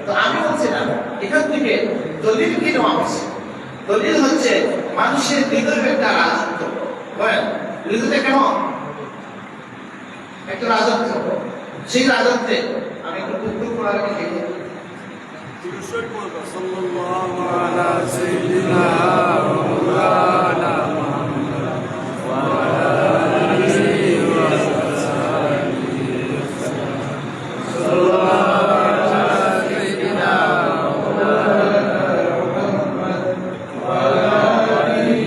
তো আমি বলছিলাম এখান থেকে দলিল কি নেওয়া হচ্ছে দলিল হচ্ছে মানুষের হৃদয়ের একটা রাজত্ব হৃদয়টা কেন একটা রাজত্ব সেই রাজত্বে আমি একটু কুকুর করার আগে صلى الله على سيدنا مولانا محمد وعلى آله وصحبه صلى الله على سيدنا مولانا محمد وعلى آله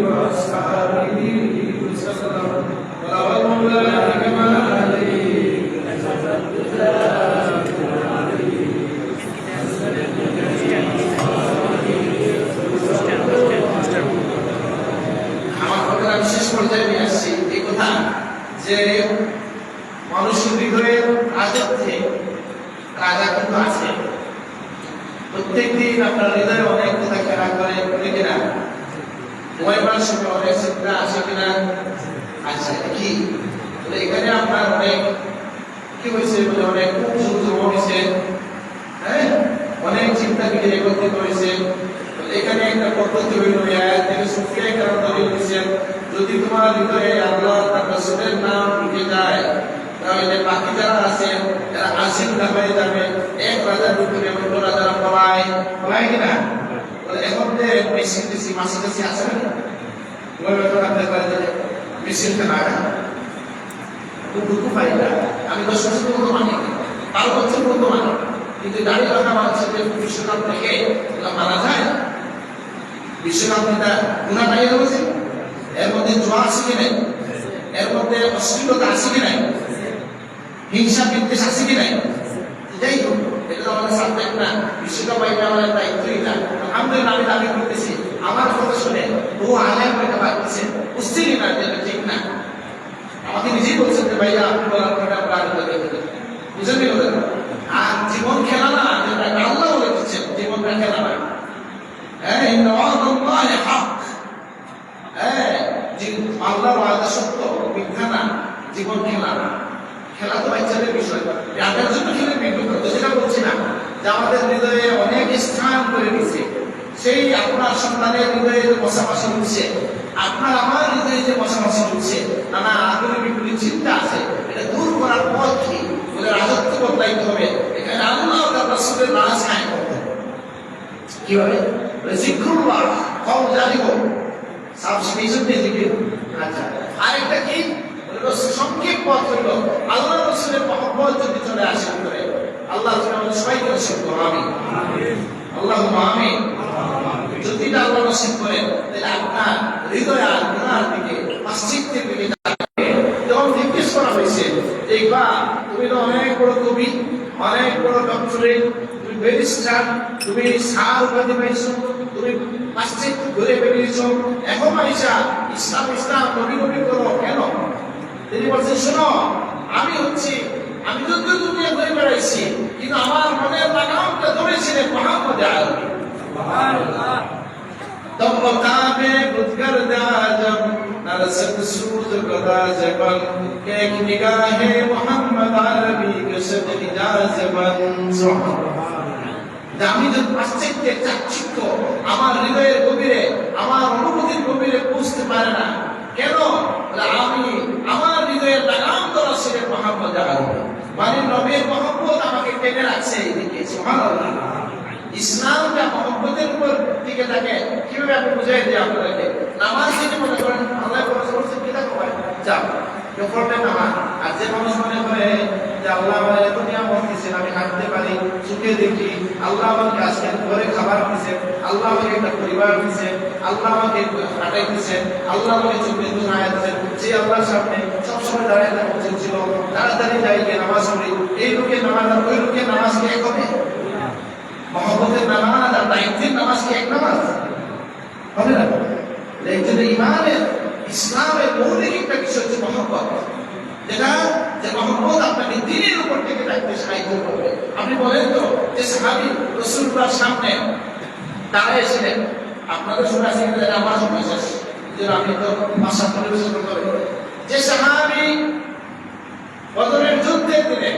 وصحبه وسلم ولا كما যে মানুষের হৃদয়ে রাজত্বে রাজা কিন্তু আছে প্রত্যেকদিন আপনার হৃদয়ে অনেক কথা খেলা করে কিনা ময়বার সময় অনেক চিন্তা আসে কিনা আচ্ছা কি এখানে আপনার অনেক কি হয়েছে বলে অনেক খুব জমা হয়েছে হ্যাঁ অনেক চিন্তা থেকে একত্রিত হয়েছে এখানে একটা পদ্ধতি হইল থেকে সুফিয়া কারণ দলিল দিয়েছেন যদি তোমার হৃদয়ে আল্লাহ তার রাসূলের নাম ঢুকে যায় তাহলে বাকি যারা আছে তারা আসিল না হয়ে যাবে এক রাজার ভিতরে অন্য রাজারা পলায় কিনা বলে এখন যে মেশিন দিছি মাসি কাছে আছে না ওই ব্যাপারে আপনার বাড়িতে মেশিনটা না খুব ফাইদা আমি 10 বছর পর্যন্ত মানি 12 বছর পর্যন্ত মানি কিন্তু দাঁড়িয়ে রাখা মানুষের যে বিশ্বকাপ থেকে মারা যায় বিশ্বকাপ নেতা গুণা পাইয়ে রয়েছে এর মধ্যে জোয়া আছে কি নাই এর মধ্যে অশ্লীলতা আছে কি নাই হিংসা বিদ্বেষ আছে কি নাই যাই হোক এটা তো আমাদের সাবজেক্ট না বিশ্বকাপ পাইলে আমাদের দায়িত্বই না আলহামদুলিল্লাহ আমি দাবি করতেছি আমার কথা শুনে বহু আলেম এটা বাড়তেছে বুঝতেই না যে ঠিক না আমাকে নিজেই বলছেন যে ভাইয়া আপনি বলার কথা আমরা আগে বুঝে নিল আর জীবন খেলা না যেটা আল্লাহ বলে দিচ্ছেন জীবনটা খেলা না হ্যাঁ ইন্নাল্লাহি হক হ্যাঁ আল্লাহর ওয়াদা সত্য মিথ্যা না জীবন খেলা না খেলা তো বাচ্চাদের বিষয় যাদের জন্য খেলে বিদ্যুৎ সেটা বলছি না যে আমাদের হৃদয়ে অনেক স্থান করে নিছে সেই আপনার সন্তানের হৃদয়ে যে বসাবাসি হচ্ছে আপনার আমার হৃদয়ে যে বসাবাসি হচ্ছে নানা আগুনে বিপরীত চিন্তা আছে এটা দূর করার পথ কি বলে রাজত্ব বদলাইতে হবে এখানে আল্লাহ তার রাসূলের নাজ কায়েম করতে হবে কিভাবে বলে জিক্রুল্লাহ কওল জারি হোক সব শিখেছেন জিকির আচ্ছা আরেকটা কি সংক্ষেপ পথ হইল আল্লাহ রাসূলের মহব্বত যদি চলে আসে করে আল্লাহ আমাদের সবাইকে নসিব করুন আমিন আল্লাহুম্মা আমিন যদি আল্লাহ নসিব করেন তাহলে আপনার হৃদয় আর গুনার দিকে পাশ্চাত্যের দিকে যখন জিজ্ঞেস করা হয়েছে যে বা তুমি তো অনেক বড় কবি অনেক বড় ডক্টরেট তুমি ব্যারিস্টার তুমি স্যার উপাধি পাইছো তুমি পাশ্চাত্য ঘুরে বেরিয়েছো এখন আইসা ইসলাম ইসলাম নবী নবী করো কেন তিনি বলছেন শোনো আমি যুদ্ধ দুনিয়া ঘুরে বেড়াইছি কিন্তু আমার মনের লাগামটা ধরেছিলেন মুহাম্মদ আরবি সুবহানাল্লাহ তবকাবে বুদগর্দ আজম নরসত সূজ গদা জবন এক নিগাহে মুহাম্মদ আরবি গসদ ইজাজবন সুবহানাল্লাহ আমি যদি পাশ্চাত্যের চাকচিক্য আমার হৃদয়ের গভীরে আমার অনুভূতির গভীরে পৌঁছতে পারে না কেন আমি আমার হৃদয়ের লাগাম ধরা ছিলেন মুহাম্মদ আরবি মানে নবীর মহব্বত আমাকে টেনে রাখছে এইদিকে সুবহানাল্লাহ ইসলামটা মহব্বতের উপর টিকে থাকে কিভাবে আমি বুঝাই দিই আপনাদেরকে নামাজ থেকে মনে করেন আল্লাহ বলেছেন কি দেখো ভাই যাও কেউ পড়বে নামাজ আর যে মানুষ মনে করে যে আল্লাহ আমার এত নিয়ামত দিয়েছেন আমি হাঁটতে পারি চোখে দেখি আল্লাহ আমাকে আজকে ঘরে খাবার দিয়েছেন আল্লাহ আমাকে একটা পরিবার দিয়েছেন আল্লাহ আমাকে হাঁটাই দিয়েছেন আল্লাহ আমাকে চোখে দুধ আয়া দিয়েছেন যে আল্লাহর সামনে সব সবসময় দাঁড়িয়ে থাকা উচিত ছিল, তাড়াতাড়ি যাই গিয়ে নামাজ পড়ি, এই লোকের নামাজ আর ওই লোকের নামাজ কি এক হবে? মহব্বতের নামাজ আর দায়িত্বের নামাজ কি এক নামাজ হবে না? একজনের ইমানের ইসলামের মৌলিক একটা বিষয় হচ্ছে মহব্বত, যেটা যে মহব্বত আপনাকে দিনের উপর থেকে থাকতে সাহায্য করবে। আপনি বলেন তো যে সাহাবী রাসূলুল্লাহর সামনে দাঁড়িয়েছিলেন, আপনাদের শুনে আসেন আমার সময় শেষ, যে আমি তো ভাষা পরিবেশন করতে হবে, যে সাহাবী বদরের যুদ্ধের দিনে,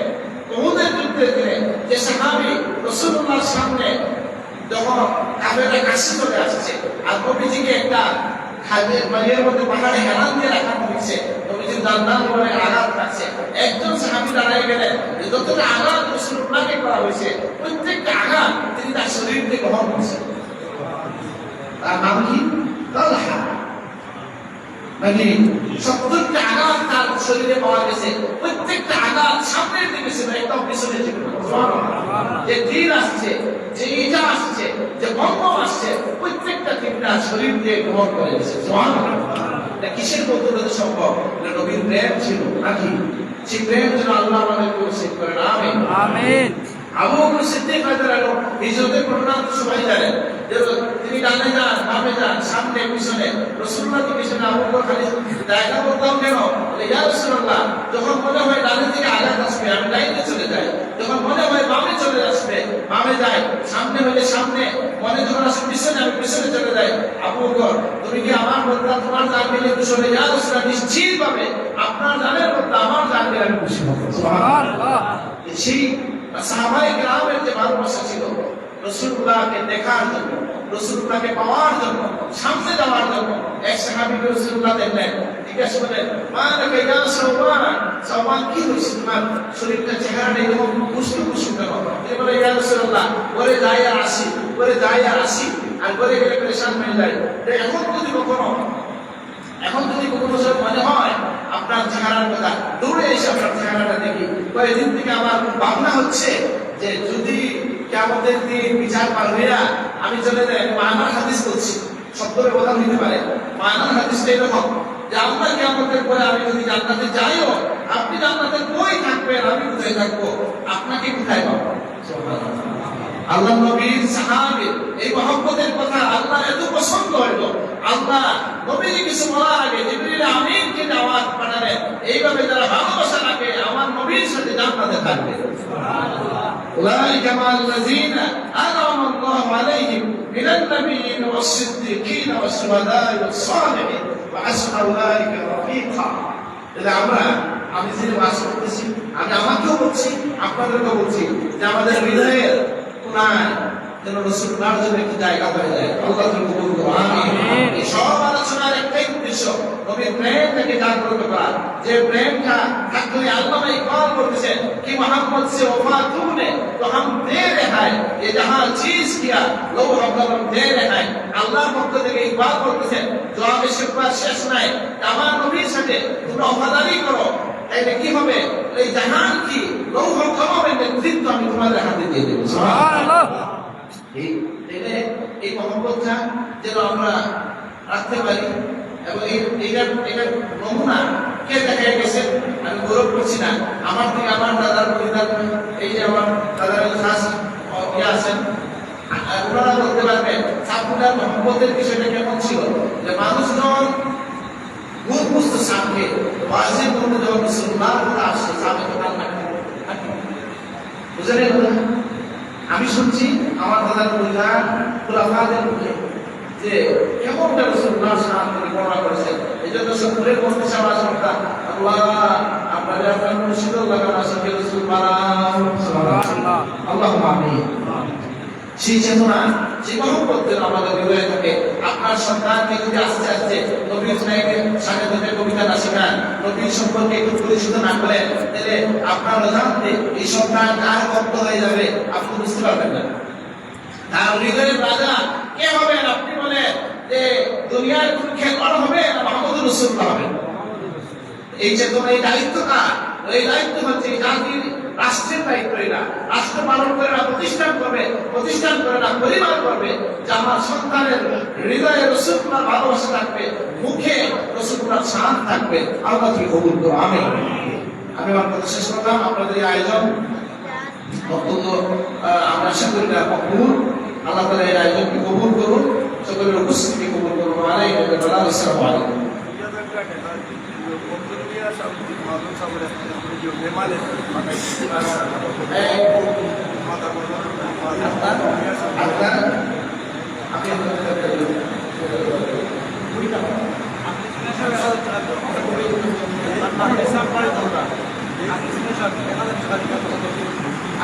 উহুদের যুদ্ধের দিনে যে সাহাবী রাসূলুল্লাহর সামনে যখন কাফেররা কাছে চলে আসছে আর নবীজিকে একটা খাদের মায়ের মধ্যে পাহাড়ে হেলান দিয়ে রাখা হয়েছে, নবীজির দান্দান করে আঘাত লাগছে, একজন সাহাবী দাঁড়িয়ে গেলেন, যতটা আঘাত রাসূলুল্লাহকে করা হয়েছে প্রত্যেকটা আঘাত তিনি তার শরীর থেকে গ্রহণ করছেন। তার নাম কি? তালহা। মানে 70টা আঘাত তার শরীরে পাওয়া গেছে, প্রত্যেকটা আঘাত সামনের দিকে ছিল, একদম পিছনে ছিল। যে তীর আসছে, যে ইটা আসছে, যে বম্ব আসছে, প্রত্যেকটা তীরটা শরীর দিয়ে গ্রহণ করে গেছে। এটা কিসের মধ্যে সম্ভব? এটা নবীর প্রেম ছিল নাকি? সেই প্রেম যেন আল্লাহ আমাদেরকে নসিব করেন। আমিন আমিন। আবু বকর সিদ্দিক রাদিয়াল্লাহু আনহু হিজরতের ঘটনা সবাই জানেন, যে তিনি ডানে যান, বামে যান, সামনে পিছনে, রাসূলুল্লাহকে পিছনে আবু বকর খালি জায়গা বলতাম কেন? ইয়া রাসূলুল্লাহ, যখন মনে হয় ডানে দিকে আঘাত আসবে আমি ডাইনে চলে যাই, যখন মনে হয় বামে চলে আসবে বামে যাই, সামনে হলে সামনে, মনে যখন আসে পিছনে আমি পিছনে চলে যাই। আবু বকর, তুমি কি আমার বদলা তোমার জান দিলে খুশি হবে? ইয়া রাসূলুল্লাহ, নিশ্চিতভাবে আপনার জানের বদলা আমার জান দিলে আমি খুশি হব। সুবহানাল্লাহ। সেই সাহাবায়ে কেরামের যে ভালোবাসা ছিল রাসূলুল্লাহকে দেখার জন্য, রাসূলুল্লাহকে পাওয়ার জন্য, সামনে যাওয়ার জন্য, এক সাহাবী রাসূলুল্লাহ দেখলেন, জিজ্ঞাসা করলেন, মালাকা ইয়া সাওবান, সাওবান কি হইছে তোমার শরীরটা, চেহারাটা এরকম কুসুম কুসুম কেন? তিনি বলে, ইয়া রাসূলুল্লাহ, ওরে যাই আর আসি, ওরে যাই আর আসি, আর ওরে গেলে পরেশান হয়ে যায়। এখন যদি কখনো মনে হয় আপনার চেহারার কথা, দৌড়ে এসে আপনার চেহারাটা দেখি। কয়েকদিন থেকে আমার ভাবনা হচ্ছে যে যদি কিয়ামতের দিন বিচার পার হইয়া আমি চলে যাই, মানার হাদিস বলছি, শব্দের কথা নিতে পারে, মানার হাদিসটা এরকম যে আমরা কিয়ামতের পরে আমি যদি জান্নাতে যাইও, আপনি জান্নাতে কই থাকবেন, আমি কোথায় থাকবো, আপনাকে কোথায় পাবো? আল্লাহ নবীর সাহাবীর এই মহব্বতের কথা আল্লাহ এত পছন্দ হইলো, আল্লাহ নবীজি কিছু বলার আগে জিবরিল আমিনকে দাওয়াত পাঠালেন, এইভাবে যারা ভালোবাসা রাখে আমার নবীর সাথে জান্নাতে থাকবে। সুবহানাল্লাহ। উলাইকা মাল্লাযিনা আনআমা আল্লাহু আলাইহিম মিনান নাবিয়্যিন ওয়াস-সিদ্দীকিন ওয়াস-শুহাদা'i ওয়াস-সালিহিন ওয়া হাসুনা উলাইকা রাফীকা। তাহলে আমি যে ওয়াজ করতেছি, আমি আমাকেও বলছি, আপনাদেরকেও বলছি যে আমাদের হৃদয়ের কোনায় যেন রাসূলুল্লাহর জন্য একটি জায়গা হয়ে যায়। আল্লাহ তাআলা কবুল করুন। আমিন। এই সব আলোচনার একটাই উদ্দেশ্য, নবীর প্রেমটাকে জাগ্রত করা। যে প্রেমটা থাকলে আল্লাহ ইকবাল করতেছেন कि मोहम्मद से वफा तूने तो हम दे रहा है, ये जहां चीज किया लो हम दे रहा है। আল্লাহর পক্ষ থেকে ইকবাল করতেছেন, জবাবে শুকর শেষ নাই, আমার নবীর সাথে তোমরা ওফাদারি করো, তাইলে কি হবে? এই জাহান কি লৌহ কলমের নেতৃত্ব আমি তোমাদের হাতে দিয়ে দেব। সুবহানাল্লাহ। এই মহব্বতটা যেন আমরা রাখতে পারি, এবং এইটার নমুনা কে দেখা গেছে, আমি গৌরব করছি না, আমার থেকে আমার দাদার পরিবার, এই যে আমার দাদার খাস ইয়ে আছেন, ওনারা বলতে পারবেন সাপুটার মহব্বতের বিষয়টা কেমন ছিল। যে মানুষজন ভূত বুঝতো সাপকে, ওয়াজের মধ্যে যখন রাসূলুল্লাহর কথা আসছে সাপে তো কান্না করে, বুঝলেন? আমি শুনছি আমার দাদার পরিবার খুলাফাদের মুখে যে কেমনটা রাসূলুল্লাহর সামনে বর্ণনা করেছেন। এই জন্য সকলের মধ্যে সমাজ করতাম, আল্লাহ আপনাদের আপনার মুর্শিদুল্লাহ আসলে রাসূল বানাও। সুবহানাল্লাহ। আল্লাহুম্মা আমিন। সেই চেতনা, সেই মহব্বত যেন আমাদের হৃদয়ে থাকে। আপনার সন্তানকে যদি আস্তে আস্তে নবীর সাথে কবিতা না শেখান, নবীর সম্পর্কে একটু পরিচিত না করেন, তাহলে আপনার অজান্তে এই সন্তান কার ভক্ত হয়ে যাবে আপনি বুঝতে পারবেন না। তার হৃদয়ের রাজা কে হবেন? আপনি বলেন যে দুনিয়ার কোন খেলোয়াড় হবে না মুহাম্মদুর রাসূলুল্লাহ হবে? এই চেতনা, এই দায়িত্ব কার? এই দায়িত্ব হচ্ছে জাতির রাষ্ট্রের দায়িত্ব। এটা রাষ্ট্র পালন করে প্রতিষ্ঠান করবে, প্রতিষ্ঠান করে না, পরিবার করবে যে আমার সন্তানের হৃদয়ে রাসূলুল্লাহ ভালোবাসা থাকবে, মুখে রাসূলুল্লাহ শান থাকবে। আল্লাহ তুমি কবুল করো, আমিন। আমি আমার কথা শেষ করলাম। আপনাদের এই আয়োজন বক্তব্য আমরা আশা করি না কবুল। আল্লাহ তাআলা এই আয়োজনকে কবুল করুন, সকলের উপস্থিতি কবুল করুন। আসসালামু আলাইকুম।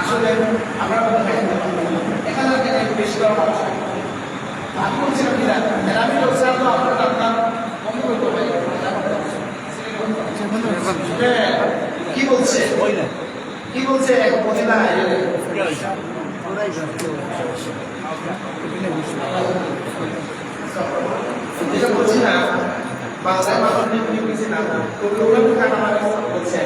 আসলে আমরা এখানে বেশি করা মানুষ আমি বলছিলাম কি আমি বলছিলাম তো আপনার কম করতে পারি কি বলছে কি বলছে মহিলা যেটা বলছি না বাংলায় মানুষ বলছি না বলছে